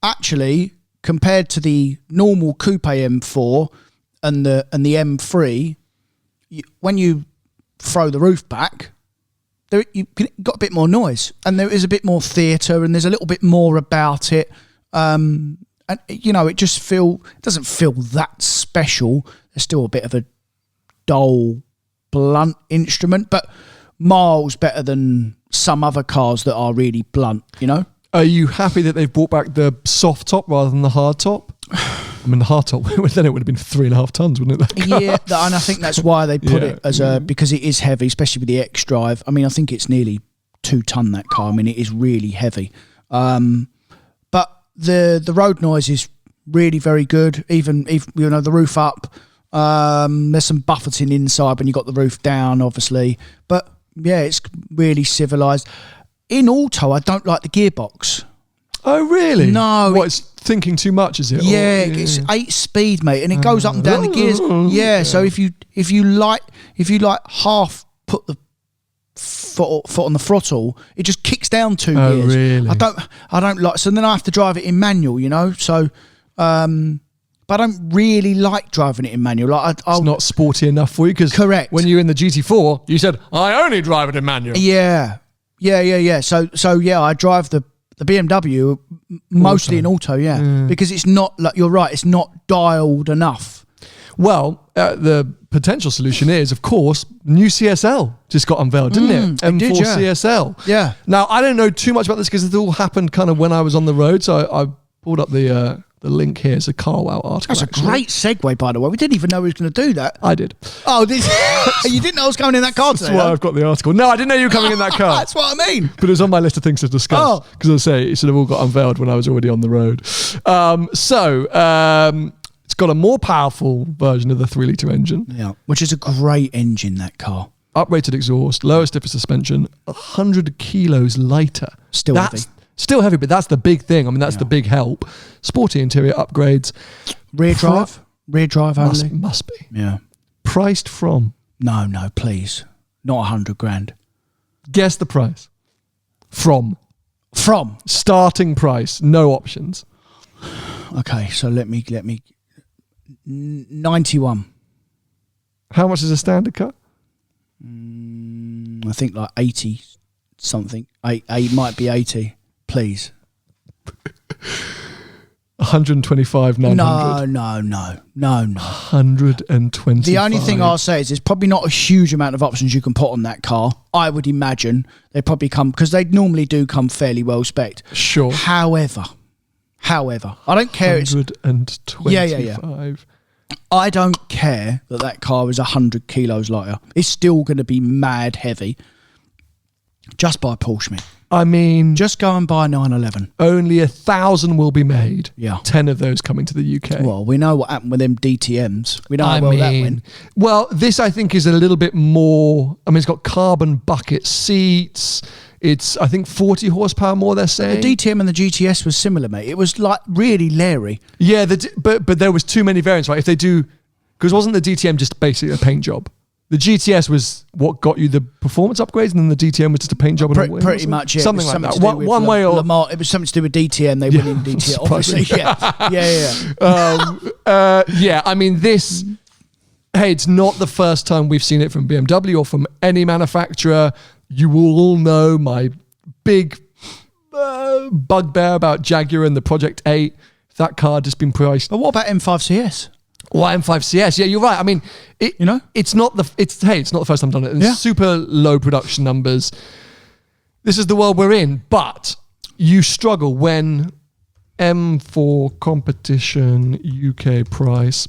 actually, compared to the normal coupe M4 and the M3, when you throw the roof back, you've got a bit more noise. And there is a bit more theatre and there's a little bit more about it. And it just doesn't feel that special. There's still a bit of a dull, blunt instrument, but miles better than some other cars that are really blunt, Are you happy that they've brought back the soft top rather than the hard top? I mean, the hard top, then it would have been 3.5 tons, wouldn't it? Yeah, and I think that's why they put it as because it is heavy, especially with the X-Drive. I mean, I think it's nearly 2 ton, that car. I mean, it is really heavy. The road noise is really very good. Even the roof up, there's some buffeting inside when you got the roof down, obviously. But yeah, it's really civilized. In auto, I don't like the gearbox. Oh really? No, it's thinking too much, is it? Yeah, it's 8-speed, mate, and it goes up and down the gears. Yeah, so if you like half put the foot on the throttle, it just kicks down 2 gears. Really? I don't like. So then I have to drive it in manual, So, but I don't really like driving it in manual. Like it's not sporty enough for you, because correct. When you're in the GT4, you said I only drive it in manual. Yeah. So I drive the BMW mostly in auto, because it's not like, you're right, it's not dialed enough. Well, the potential solution is, of course, new CSL just got unveiled, didn't it? M4 CSL. Yeah. Now, I don't know too much about this because it all happened kind of when I was on the road, so I pulled up the link here. It's a CarWow article. That's a great segue, by the way. We didn't even know we was going to do that. I did. Oh, you didn't know I was coming in that car today? That's why I've got the article. No, I didn't know you were coming in that car. That's what I mean. But it was on my list of things to discuss. Because I say it sort of all got unveiled when I was already on the road. It's got a more powerful version of the 3-litre engine. Yeah, which is a great engine, that car. Uprated exhaust, lower stiffer suspension, 100 kilos lighter. Still heavy. Still heavy, but that's the big thing. I mean, that's the big help. Sporty interior upgrades. Rear drive only. Must be. Yeah. Priced from? No, please. Not 100 grand. Guess the price. From? Starting price, no options. Okay, so let me 91. How much is a standard car? I think like 80 something. Might be 80. Please. 125, 900. No. 125. The only thing I'll say is there's probably not a huge amount of options you can put on that car. I would imagine they probably come, because they normally do come fairly well spec'd. Sure. However, I don't care. 125. Yeah. I don't care that car is 100 kilos lighter. It's still going to be mad heavy. Just buy a Porsche, mate. I mean, just go and buy a 911. Only 1,000 will be made. Yeah. 10 of those coming to the UK. Well, we know what happened with them DTMs. We know how well that went. Well, this I think is a little bit more. I mean, it's got carbon bucket seats. It's, I think, 40 horsepower more, they're saying. The DTM and the GTS was similar, mate. It was like really leery. Yeah, but there was too many variants, right? If they do, because wasn't the DTM just basically a paint job? The GTS was what got you the performance upgrades, and then the DTM was just a paint job. Pretty much, yeah. Something like that. One way or... Lamar, it was something to do with DTM. They went in DTM, obviously. Yeah, I mean, this... Hey, it's not the first time we've seen it from BMW or from any manufacturer. You will all know my big bugbear about Jaguar and the Project 8. That car had just been priced. But what about M5 CS? Well, M5 CS, yeah, you're right. I mean, it's not the first time I've done it. And super low production numbers. This is the world we're in, but you struggle when M4 competition UK price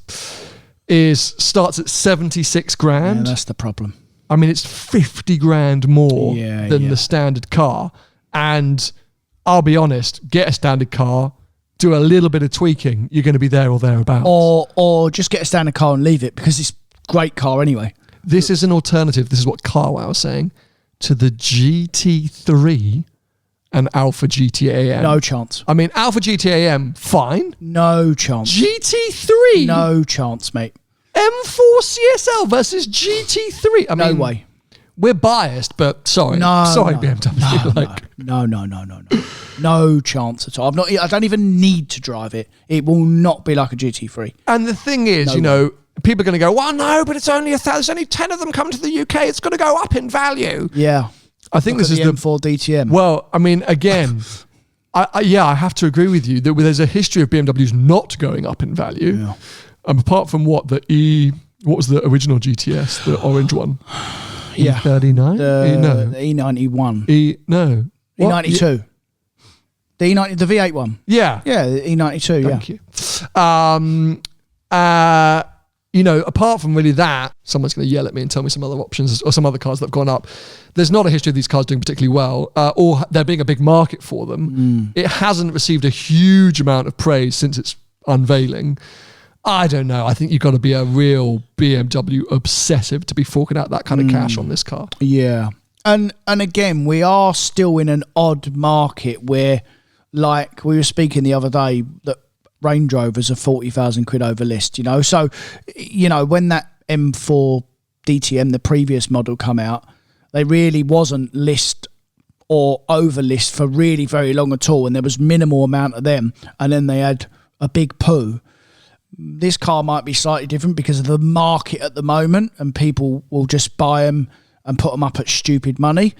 starts at 76 grand. Yeah, that's the problem. I mean, it's 50 grand more than the standard car. And I'll be honest, get a standard car, do a little bit of tweaking, you're going to be there or thereabouts. Or just get a standard car and leave it, because it's a great car anyway. This is an alternative. This is what Carwow was saying, to the GT3 and Alpha GTAM. No chance. I mean, Alpha GTAM, fine. No chance. GT3? No chance, mate. M4 CSL versus GT3. I mean, no way. We're biased, but sorry. Sorry, BMW. No chance at all. I don't even need to drive it. It will not be like a GT3. And the thing is, people are going to go, well, no, but it's only there's only 10 of them coming to the UK. It's going to go up in value. Yeah. I think this is the M4 DTM. Well, I mean, again, I have to agree with you that there's a history of BMWs not going up in value. Yeah. Apart from what was the original GTS, the orange one? Yeah. E39? The E91. E92. The E90, the V8 one. Yeah. Yeah, the E92, Thank you. Apart from really that, someone's going to yell at me and tell me some other options or some other cars that have gone up. There's not a history of these cars doing particularly well, or there being a big market for them. It hasn't received a huge amount of praise since its unveiling. I don't know. I think you've got to be a real BMW obsessive to be forking out that kind of cash on this car. Yeah. And again, we are still in an odd market where, like we were speaking the other day, that Range Rovers are 40,000 quid over list, So, when that M4 DTM, the previous model, come out, they really wasn't list or over list for really very long at all. And there was minimal amount of them. And then they had a big poo. This car might be slightly different because of the market at the moment, and people will just buy them and put them up at stupid money.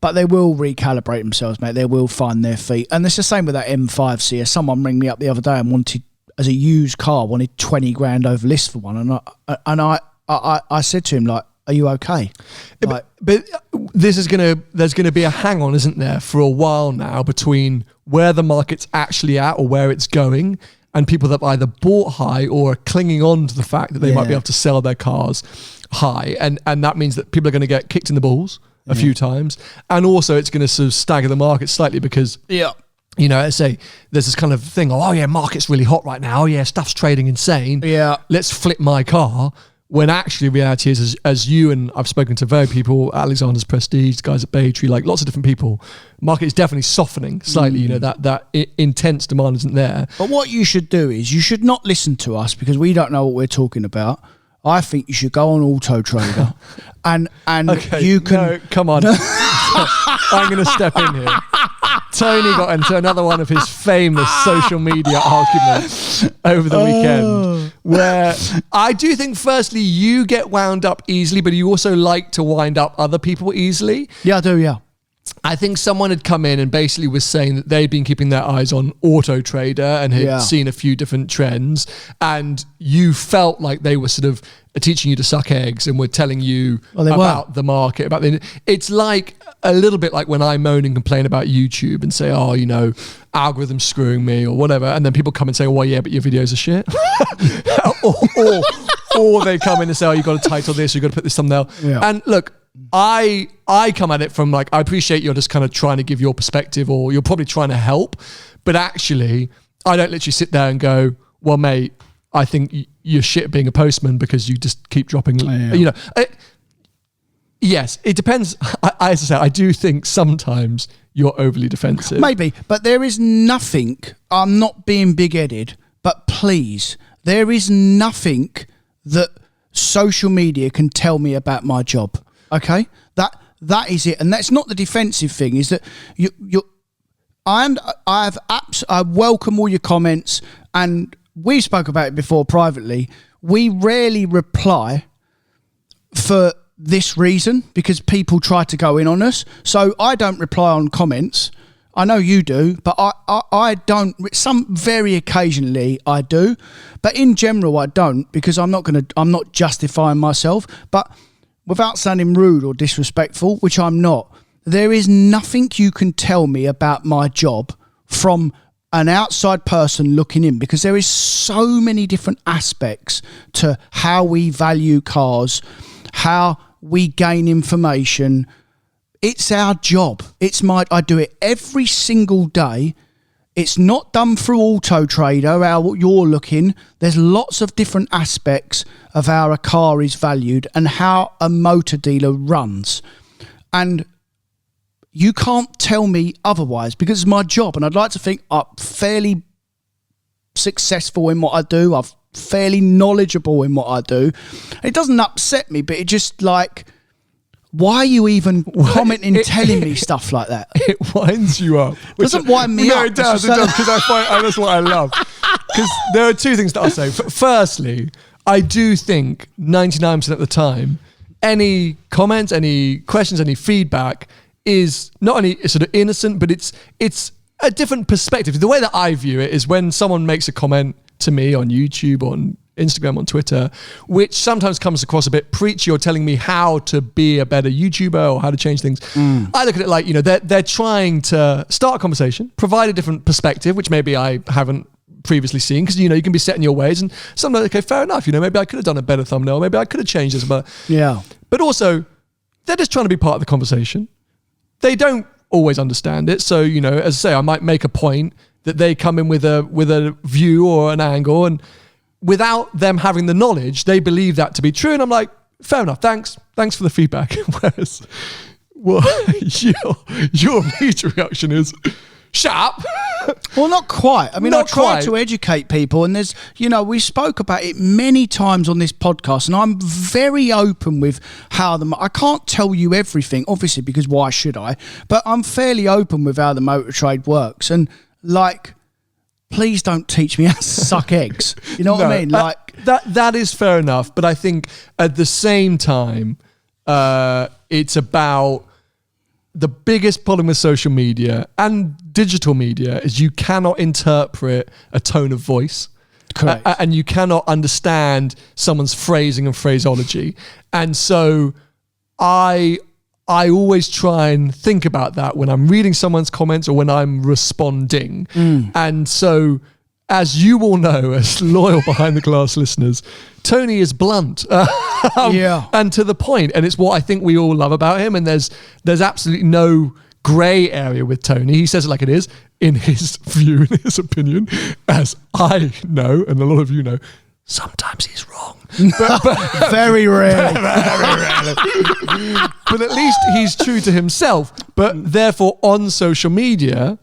But they will recalibrate themselves, mate. They will find their feet. And it's the same with that M5 CS. Someone rang me up the other day and wanted, as a used car, 20 grand over list for one. And I said to him, like, are you okay? But there's going to be a hang on, isn't there, for a while now between where the market's actually at or where it's going, and people that either bought high or are clinging on to the fact that they might be able to sell their cars high. And that means that people are going to get kicked in the balls a few times. And also it's going to sort of stagger the market slightly because, let's say there's this kind of thing, market's really hot right now. Yeah, stuff's trading insane. Yeah. Let's flip my car. When actually reality is, as you and I've spoken to very people, Alexander's Prestige, guys at Baytree, like lots of different people, market is definitely softening slightly. That intense demand isn't there. But what you should do is you should not listen to us because we don't know what we're talking about. I think you should go on Auto Trader and you can... No, come on. I'm going to step in here. Tony got into another one of his famous social media arguments over the weekend, where I do think, firstly, you get wound up easily, but you also like to wind up other people easily. Yeah, I do, yeah. I think someone had come in and basically was saying that they'd been keeping their eyes on Auto Trader and had seen a few different trends, and you felt like they were sort of teaching you to suck eggs and were telling you about the market. It's like a little bit like when I moan and complain about YouTube and say, algorithms screwing me or whatever, and then people come and say, well, yeah, but your videos are shit. or they come in and say, you got to title this, you got to put this thumbnail. Yeah. And look, I come at it from like, I appreciate you're just kind of trying to give your perspective, or you're probably trying to help, but actually I don't literally sit there and go, well, mate, I think you're shit at being a postman because you just keep dropping, yes, it depends. As I say, I do think sometimes you're overly defensive. Maybe, but there is nothing, I'm not being big-headed, but please, there is nothing that social media can tell me about my job. Okay, that is it, and that's not the defensive thing. Is that I welcome all your comments, and we spoke about it before privately. We rarely reply for this reason because people try to go in on us. So I don't reply on comments. I know you do, but I don't. Some very occasionally I do, but in general I don't because I'm not justifying myself, but. Without sounding rude or disrespectful, which I'm not, there is nothing you can tell me about my job from an outside person looking in, because there is so many different aspects to how we value cars, how we gain information. It's our job. I do it every single day. It's not done through Auto Trader, how you're looking. There's lots of different aspects of how a car is valued and how a motor dealer runs. And you can't tell me otherwise, because it's my job. And I'd like to think I'm fairly successful in what I do. I'm fairly knowledgeable in what I do. It doesn't upset me, but it just like... Why are you even commenting, telling me stuff like that? It winds you up. Doesn't wind me up. No, it does, because that's what I love. Because there are two things that I'll say. Firstly, I do think 99% of the time, any comments, any questions, any feedback is not only sort of innocent, but it's a different perspective. The way that I view it is when someone makes a comment to me on YouTube, on Instagram, on Twitter, which sometimes comes across a bit preachy or telling me how to be a better YouTuber or how to change things. I look at it like, they're trying to start a conversation, provide a different perspective, which maybe I haven't previously seen, because, you can be set in your ways, and sometimes, okay, fair enough, maybe I could have done a better thumbnail, maybe I could have changed this, but also, they're just trying to be part of the conversation. They don't always understand it. So, as I say, I might make a point that they come in with a view or an angle, and without them having the knowledge, they believe that to be true. And I'm like, fair enough. Thanks for the feedback. Whereas, your immediate reaction is, shut up. Well, not quite. I mean, I try to educate people, and there's, we spoke about it many times on this podcast, and I'm very open with how I can't tell you everything, obviously, because why should I? But I'm fairly open with how the motor trade works. And like, please don't teach me how to suck eggs. You know what I mean? Like that is fair enough. But I think at the same time, it's about the biggest problem with social media and digital media is you cannot interpret a tone of voice. Correct. And you cannot understand someone's phrasing and phraseology. And so I always try and think about that when I'm reading someone's comments or when I'm responding. And so, as you all know, as loyal behind the glass listeners, Tony is blunt and to the point. And it's what I think we all love about him. And there's absolutely no grey area with Tony. He says it like it is, in his view, in his opinion, as I know, and a lot of you know. Sometimes he's wrong. But very rarely. Very rarely. But at least he's true to himself. But therefore, on social media,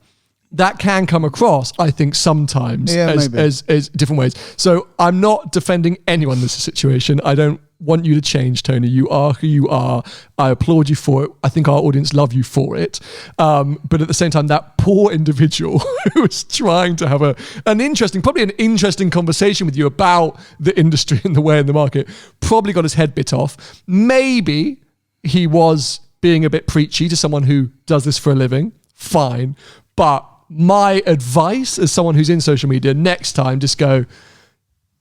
that can come across, I think, sometimes as different ways. So I'm not defending anyone in this situation. I don't want you to change, Tony. You are who you are. I applaud you for it. I think our audience love you for it. But at the same time, that poor individual who was trying to have probably an interesting conversation with you about the industry and the way in the market, probably got his head bit off. Maybe he was being a bit preachy to someone who does this for a living. Fine. But my advice as someone who's in social media, next time, just go,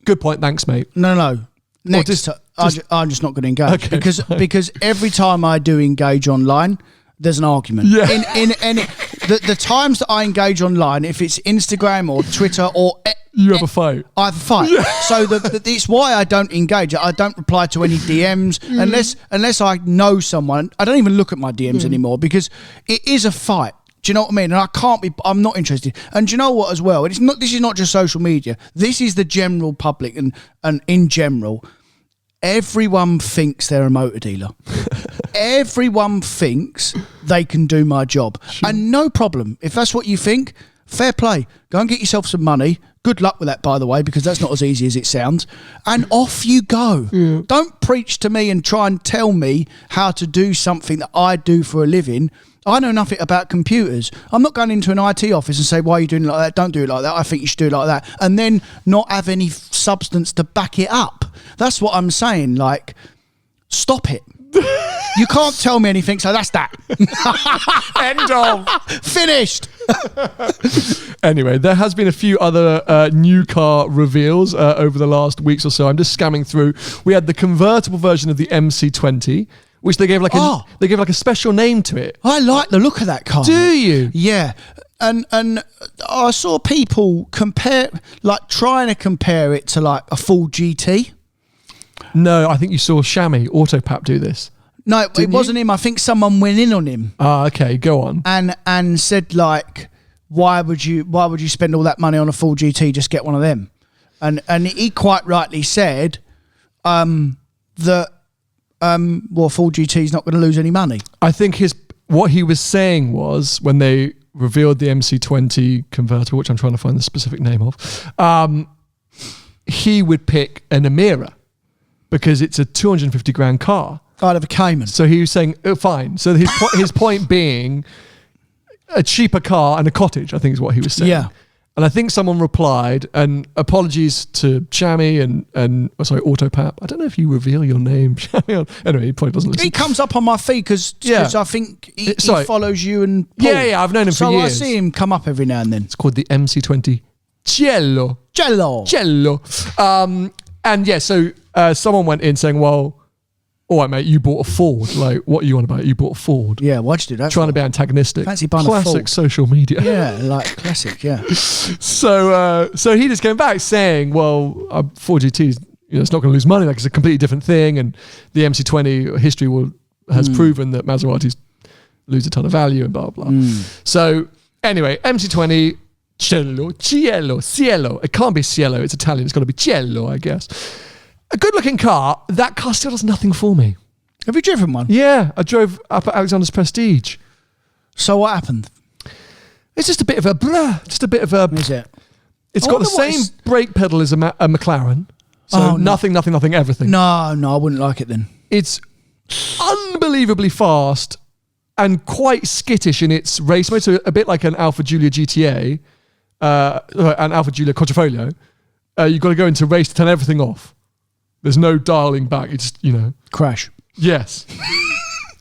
good point, thanks, mate. No. I'm just not going to engage, okay, because every time I do engage online, there's an argument. Yeah. The times that I engage online, if it's Instagram or Twitter or you have a fight. I have a fight. Yeah. So it's why I don't engage. I don't reply to any DMs unless I know someone. I don't even look at my DMs anymore, because it is a fight. Do you know what I mean? And I'm not interested. And do you know what as well? This is not just social media. This is the general public, and in general, everyone thinks they're a motor dealer. Everyone thinks they can do my job. Sure. And no problem. If that's what you think, fair play. Go and get yourself some money. Good luck with that, by the way, because that's not as easy as it sounds. And off you go. Yeah. Don't preach to me and try and tell me how to do something that I do for a living. I know nothing about computers. I'm not going into an IT office and say, why are you doing it like that? Don't do it like that. I think you should do it like that. And then not have any substance to back it up. That's what I'm saying. Like, stop it. You can't tell me anything, so that's that. End of. Finished. Anyway, there has been a few other new car reveals over the last weeks or so. I'm just scamming through. We had the convertible version of the MC20, which they gave like a special name to it. I like the look of that car. Do you? Yeah. And I saw people trying to compare it to like a Ford GT. No, I think you saw Shammy Autopap do this. No, it wasn't him. I think someone went in on him. Ah, okay, go on. And said like, why would you spend all that money on a Ford GT? Just get one of them. And he quite rightly said that Ford GT is not going to lose any money. I think what he was saying was when they revealed the MC20 Convertible, which I'm trying to find the specific name of, he would pick an Emira because it's a 250 grand car. I'd have a Cayman. So he was saying, fine. So his point being a cheaper car and a cottage, I think is what he was saying. Yeah. And I think someone replied, and apologies to Shammy and Autopap. I don't know if you reveal your name, Shammy. Anyway, he probably doesn't listen. He comes up on my feed because I think he follows you and Paul. Yeah, I've known him for years. So I see him come up every now and then. It's called the MC20 Cielo. And yeah, so someone went in saying, well, all right, mate, you bought a Ford. Like, what are you on about? You bought a Ford. Yeah, why'd you do that? Trying to be antagonistic. Fancy buying a Ford. Classic social media. Yeah, like classic, yeah. So he just came back saying, well, Ford GT, it's not going to lose money. Like, it's a completely different thing. And the MC20 history has proven that Maseratis lose a ton of value and blah, blah, blah. So anyway, MC20, Cielo. It can't be Cielo. It's Italian. It's got to be Cielo, I guess. A good-looking car. That car still does nothing for me. Have you driven one? Yeah, I drove up at Alexander's Prestige. So what happened? It's just a bit of a blah. Just a bit of a... Is it? It's got the same brake pedal as a McLaren. So nothing, everything. No, I wouldn't like it then. It's unbelievably fast and quite skittish in its race mode. So a bit like an Alfa Giulia GTA, an Alfa Giulia Quattrofoglio. You've got to go into race to turn everything off. There's no dialing back. It's, Crash. Yes.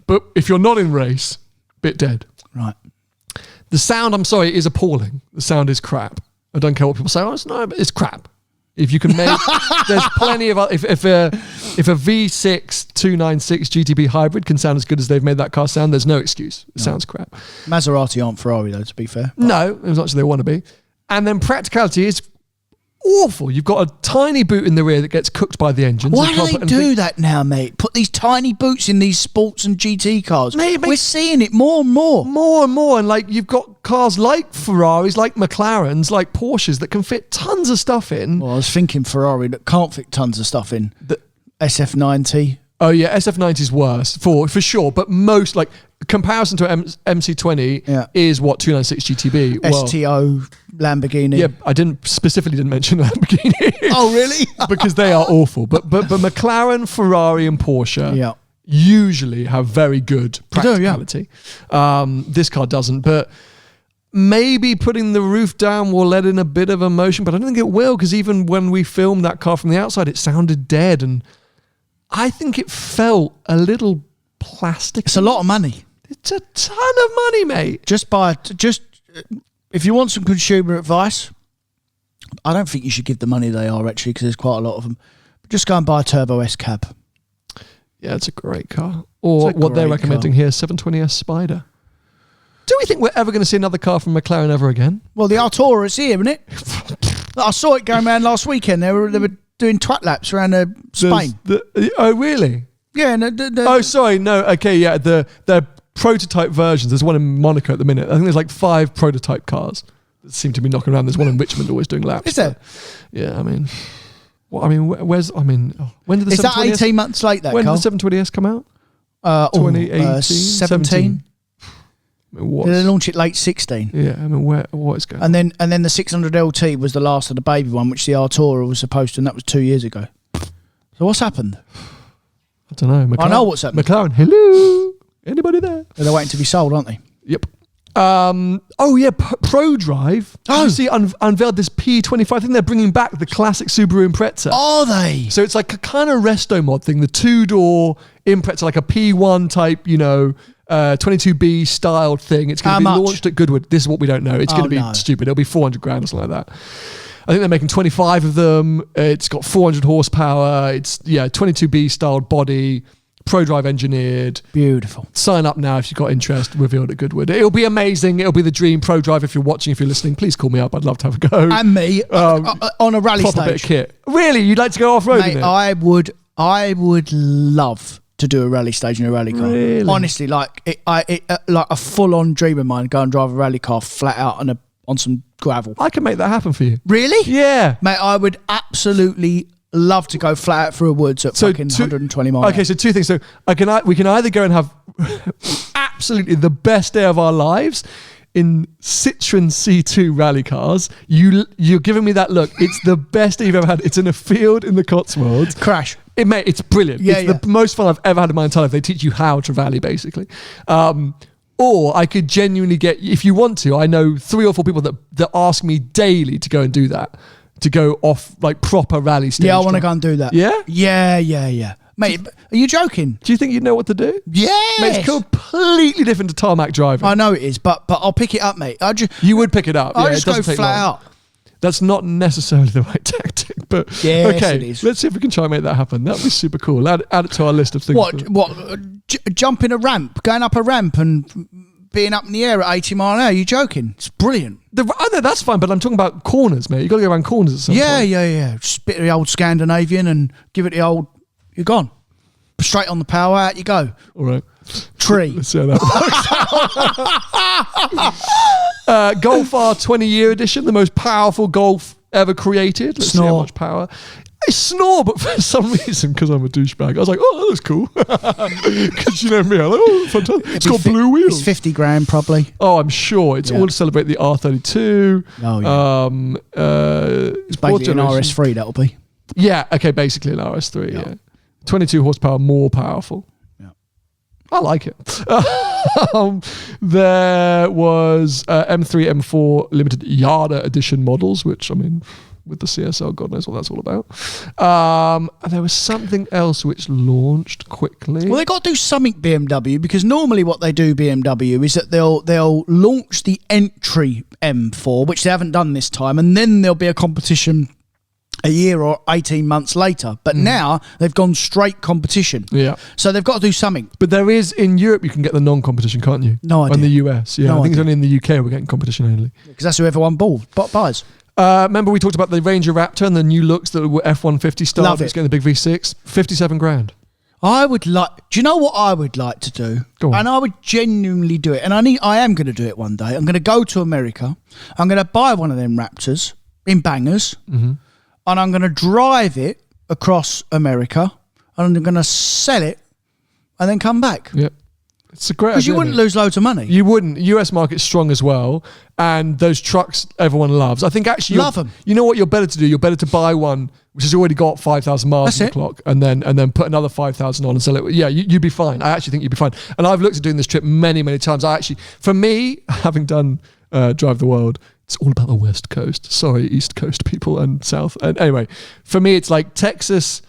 But if you're not in race, bit dead. Right. The sound, I'm sorry, is appalling. The sound is crap. I don't care what people say. But it's crap. If you can make, there's plenty of, if a V6 296 GTB hybrid can sound as good as they've made that car sound, there's no excuse. It sounds crap. Maserati aren't Ferrari though, to be fair. No, as much as they want to be. And then practicality is awful. You've got a tiny boot in the rear that gets cooked by the engines. Why do they do that now, mate? Put these tiny boots in these sports and GT cars. We're seeing it more and more. More and more. And like you've got cars like Ferraris, like McLarens, like Porsches that can fit tons of stuff in. Well, I was thinking Ferrari that can't fit tons of stuff in. The SF90. Oh yeah, SF90 is worse for sure. But most like comparison to MC20 is what 296 GTB. STO, Lamborghini. Yeah, I specifically didn't mention Lamborghini. Oh really? Because they are awful. But McLaren, Ferrari, and Porsche usually have very good practicality. This car doesn't, but maybe putting the roof down will let in a bit of emotion, but I don't think it will, because even when we filmed that car from the outside, it sounded dead, and I think it felt a little plastic. It's a lot of money. It's a ton of money, mate. If you want some consumer advice, I don't think you should give the money they are, actually, because there's quite a lot of them. But just go and buy a Turbo S cab. Yeah, it's a great car. Or what they're recommending here, 720S Spider. Do we think we're ever going to see another car from McLaren ever again? Well, the Artura is here, isn't it? I saw it going around last weekend. They were doing twat laps around Spain. Oh, really? Yeah. Oh, sorry. No. Okay. Yeah. The prototype versions. There's one in Monaco at the minute. I think there's like 5 prototype cars that seem to be knocking around. There's one in Richmond always doing laps. Is there? Yeah. I mean, when did the Is that 18 months late? That when car? did the 720S come out? 2018, 17. They launched it late 16. Yeah, I mean, what is going on? And then the 600 LT was the last of the baby one, which the Artura was supposed to, and that was 2 years ago. So what's happened? I don't know. I know what's happened. McLaren, hello? Anybody there? They're waiting to be sold, aren't they? Yep. Prodrive. You see, unveiled this P25. I think they're bringing back the classic Subaru Impreza. Are they? So it's like a kind of resto mod thing. The 2-door Impreza, like a P1 type, 22B styled thing. It's going to be launched at Goodwood. This is what we don't know. It's going to be stupid. It'll be 400 grand or something like that. I think they're making 25 of them. It's got 400 horsepower. It's 22B styled body, Prodrive engineered. Beautiful. Sign up now if you've got interest. Revealed at Goodwood. It'll be amazing. It'll be the dream. Prodrive, if you're watching, if you're listening, please call me up. I'd love to have a go. And me on a rally proper stage. Bit of kit. Really? You'd like to go off-roading Mate, it? I would love to do a rally stage in a rally car. Really? Honestly, like a full-on dream of mine. Go and drive a rally car flat out on some gravel. I can make that happen for you. Really? Yeah. Mate, I would absolutely love to go flat out through a woods at fucking 120 miles. Okay, so two things. So we can either go and have absolutely the best day of our lives in Citroen C2 rally cars. You're giving me that look. It's the best day you've ever had. It's in a field in the Cotswolds. Crash. Mate, it's brilliant. Yeah, it's the most fun I've ever had in my entire life. They teach you how to rally, basically. Or I could genuinely get, if you want to, I know 3 or 4 people that ask me daily to go and do that, to go off like proper rally stage. Yeah, I want to go and do that. Yeah? Yeah. Mate, are you joking? Do you think you'd know what to do? Yes. Mate, it's completely different to tarmac driving. I know it is, but I'll pick it up, mate. You would pick it up. I'll Yeah, just it go doesn't take flat long. out. That's not necessarily the right tactic, but Yes, okay. it is. Let's see if we can try and make that happen. That'd be super cool. Add it to our list of things. Jumping a ramp, going up a ramp and being up in the air at 80 mile an hour? You're joking? It's brilliant. No, that's fine, but I'm talking about corners, mate. You got to go around corners at some point. Yeah. Spit the old Scandinavian and give it the old. You're gone. Straight on the power, out you go. All right. Tree. Let's see how that works. Golf R 20-year edition, the most powerful Golf ever created. Let's see how much power. I snore, but for some reason, because I'm a douchebag, I was like, oh, that looks cool. Because you know me, I'm like, oh, fantastic. It's got blue wheels. It's 50 grand probably. Oh, I'm sure. It's all to celebrate the R32. Oh, yeah. It's basically an RS3, that'll be. Yeah, okay, basically an RS3, yeah. 22 horsepower, more powerful. Yeah. I like it. There was M3, M4 limited Yada edition models, which, I mean, with the CSL, God knows what that's all about. And there was something else which launched quickly. Well, they got to do something BMW, because normally what they do BMW is that they'll launch the entry M4, which they haven't done this time, and then there'll be a competition a year or 18 months later. But now they've gone straight competition. Yeah. So they've got to do something. But there is, in Europe, you can get the non-competition, can't you? No idea. In the US, yeah. No I think it's idea. only in the UK we're getting competition only. Because that's who everyone buys. Remember we talked about the Ranger Raptor and the new looks that were F-150 style. Love it. It's getting the big V6. 57 grand. I would like... Do you know what I would like to do? Go on. And I would genuinely do it. And I am going to do it one day. I'm going to go to America. I'm going to buy one of them Raptors in bangers. Mm-hmm. And I'm going to drive it across America. And I'm going to sell it. And then come back. Yep. It's a great idea. Because you wouldn't lose loads of money. You wouldn't. US market's strong as well. And those trucks everyone loves. I think actually... Love them. You know what you're better to do? You're better to buy one which has already got 5,000 miles on the clock and then put another 5,000 on and sell it. Yeah, you'd be fine. I actually think you'd be fine. And I've looked at doing this trip many, many times. For me, having done Drive the World, it's all about the West Coast. Sorry, East Coast people and South. And anyway, for me, it's like Texas,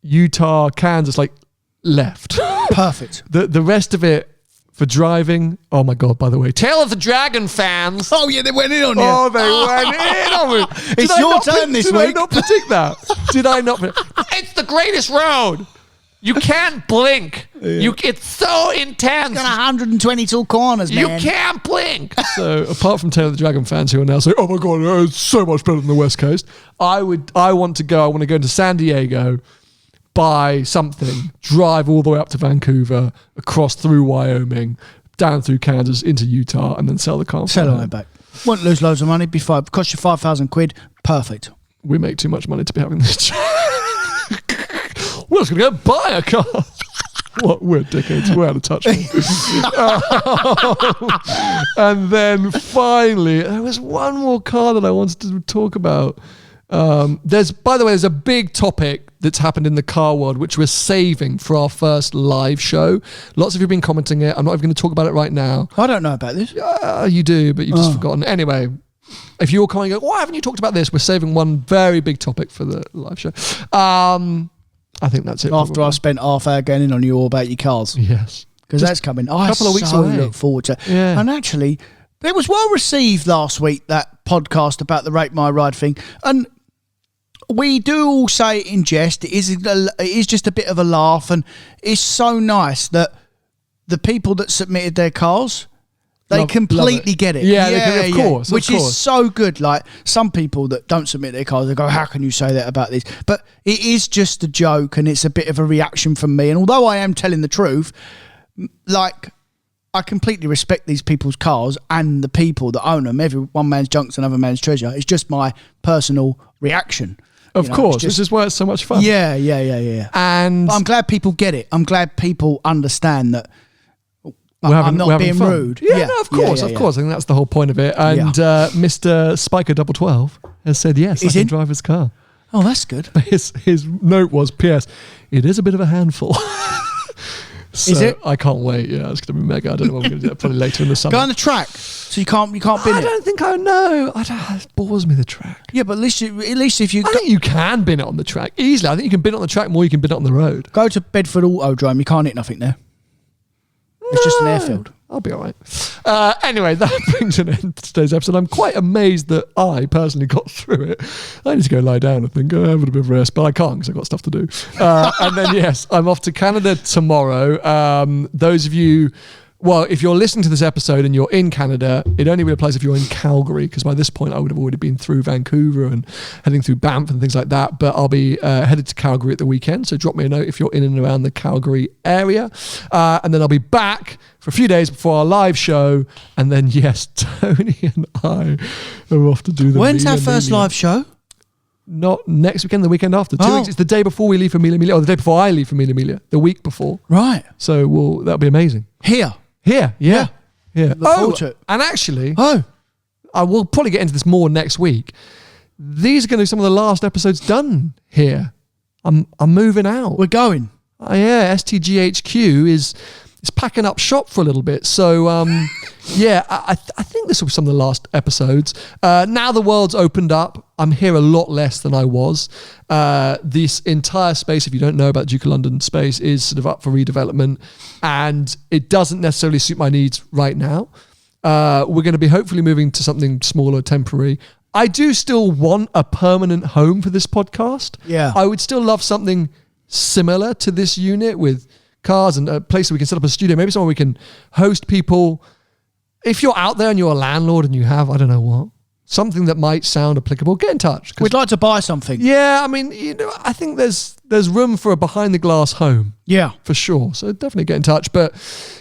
Utah, Kansas, like left. Perfect. The rest of it for driving, oh my God, by the way, Tail of the Dragon fans. Oh, yeah, they went in on you. Oh, they went in on me. It's your turn this week. Did I not predict that? Did I not? It's the greatest road. You can't blink. Yeah. It's so intense. It's got 122 corners, man. You can't blink. So apart from Tail of the Dragon fans who are now saying, oh my God, it's so much better than the West Coast, I want to go into San Diego, buy something, drive all the way up to Vancouver, across through Wyoming, down through Kansas, into Utah, and then sell the car. Sell it back. Won't lose loads of money. Be fine. Cost you £5,000. Perfect. We make too much money to be having this. We're just going to go buy a car. What? We're dickheads. We're out of touch. And then finally, there was one more car that I wanted to talk about. There's a big topic that's happened in the car world, which we're saving for our first live show. Lots of you have been commenting it. I'm not even going to talk about it right now. I don't know about this. You do, but you've just forgotten. Anyway, if you're coming and go, why haven't you talked about this? We're saving one very big topic for the live show. I think that's it. After probably. I spent half hour going in on you all about your cars. Yes. Because that's coming. I couple of weeks so away. look forward to it. Yeah. And actually, it was well received last week, that podcast about the Rate My Ride thing. And we do all say it in jest. It is just a bit of a laugh, and it's so nice that the people that submitted their cars, they completely get it. Yeah, of course. Which is so good. Like, some people that don't submit their cars, they go, how can you say that about this? But it is just a joke, and it's a bit of a reaction from me. And although I am telling the truth, like, I completely respect these people's cars and the people that own them. Every one man's junk's another man's treasure. It's just my personal reaction. Of course, this is why it's so much fun. Yeah. And but I'm glad people get it. I'm glad people understand that I'm not being rude. Yeah, no, of course. I think that's the whole point of it. And Mr. Spiker 12 has said, yes, I can drive his car. Oh, that's good. His note was, P.S. It is a bit of a handful. So is it? I can't wait. Yeah, it's going to be mega. I don't know what I'm going to do. Probably later in the summer. Go on the track. So you can't bin it. I don't think I know. It bores me, the track. Yeah, but at least if you... I think you can bin it on the track easily. I think you can bin it on the track more than you can bin it on the road. Go to Bedford Autodrome. You can't hit nothing there. It's just an airfield. I'll be all right. Anyway, that brings an end to today's episode. I'm quite amazed that I personally got through it. I need to go lie down and think, have a bit of rest, but I can't because I've got stuff to do. And then, yes, I'm off to Canada tomorrow. Those of you... Well, if you're listening to this episode and you're in Canada, it only really applies if you're in Calgary, because by this point I would have already been through Vancouver and heading through Banff and things like that. But I'll be headed to Calgary at the weekend, so drop me a note if you're in and around the Calgary area. And then I'll be back for a few days before our live show. And then, yes, Tony and I are off to do the... When's our first live show? Not next weekend, the weekend after. 2 weeks. It's the day before we leave for Mila, or the day before I leave for Mila, the week before. Right. So that'll be amazing. Here, yeah. Look forward to it. And actually, I will probably get into this more next week. These are going to be some of the last episodes done here. I'm moving out. We're going. STGHQ is packing up shop for a little bit. So, I think this will be some of the last episodes. Now the world's opened up, I'm here a lot less than I was. This entire space, if you don't know about Duke of London space, is sort of up for redevelopment, and it doesn't necessarily suit my needs right now. We're going to be hopefully moving to something smaller, temporary. I do still want a permanent home for this podcast. Yeah. I would still love something similar to this unit with cars and a place where we can set up a studio, maybe somewhere we can host people. If you're out there and you're a landlord and you have, I don't know what, something that might sound applicable, get in touch. We'd like to buy something. Yeah, I mean, I think there's room for a behind the glass home. Yeah. For sure. So definitely get in touch. But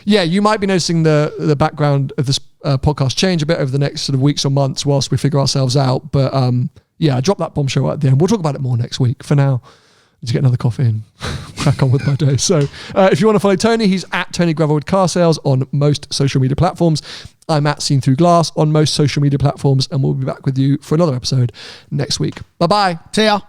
yeah, you might be noticing the background of this podcast change a bit over the next sort of weeks or months whilst we figure ourselves out. But I dropped that bombshell right at the end. We'll talk about it more next week. For now, to get another coffee and crack on with my day. So if you want to follow Tony, he's at Tony Gravelwood Car Sales on most social media platforms. I'm at Seen Through Glass on most social media platforms, and we'll be back with you for another episode next week. Bye-bye. See ya.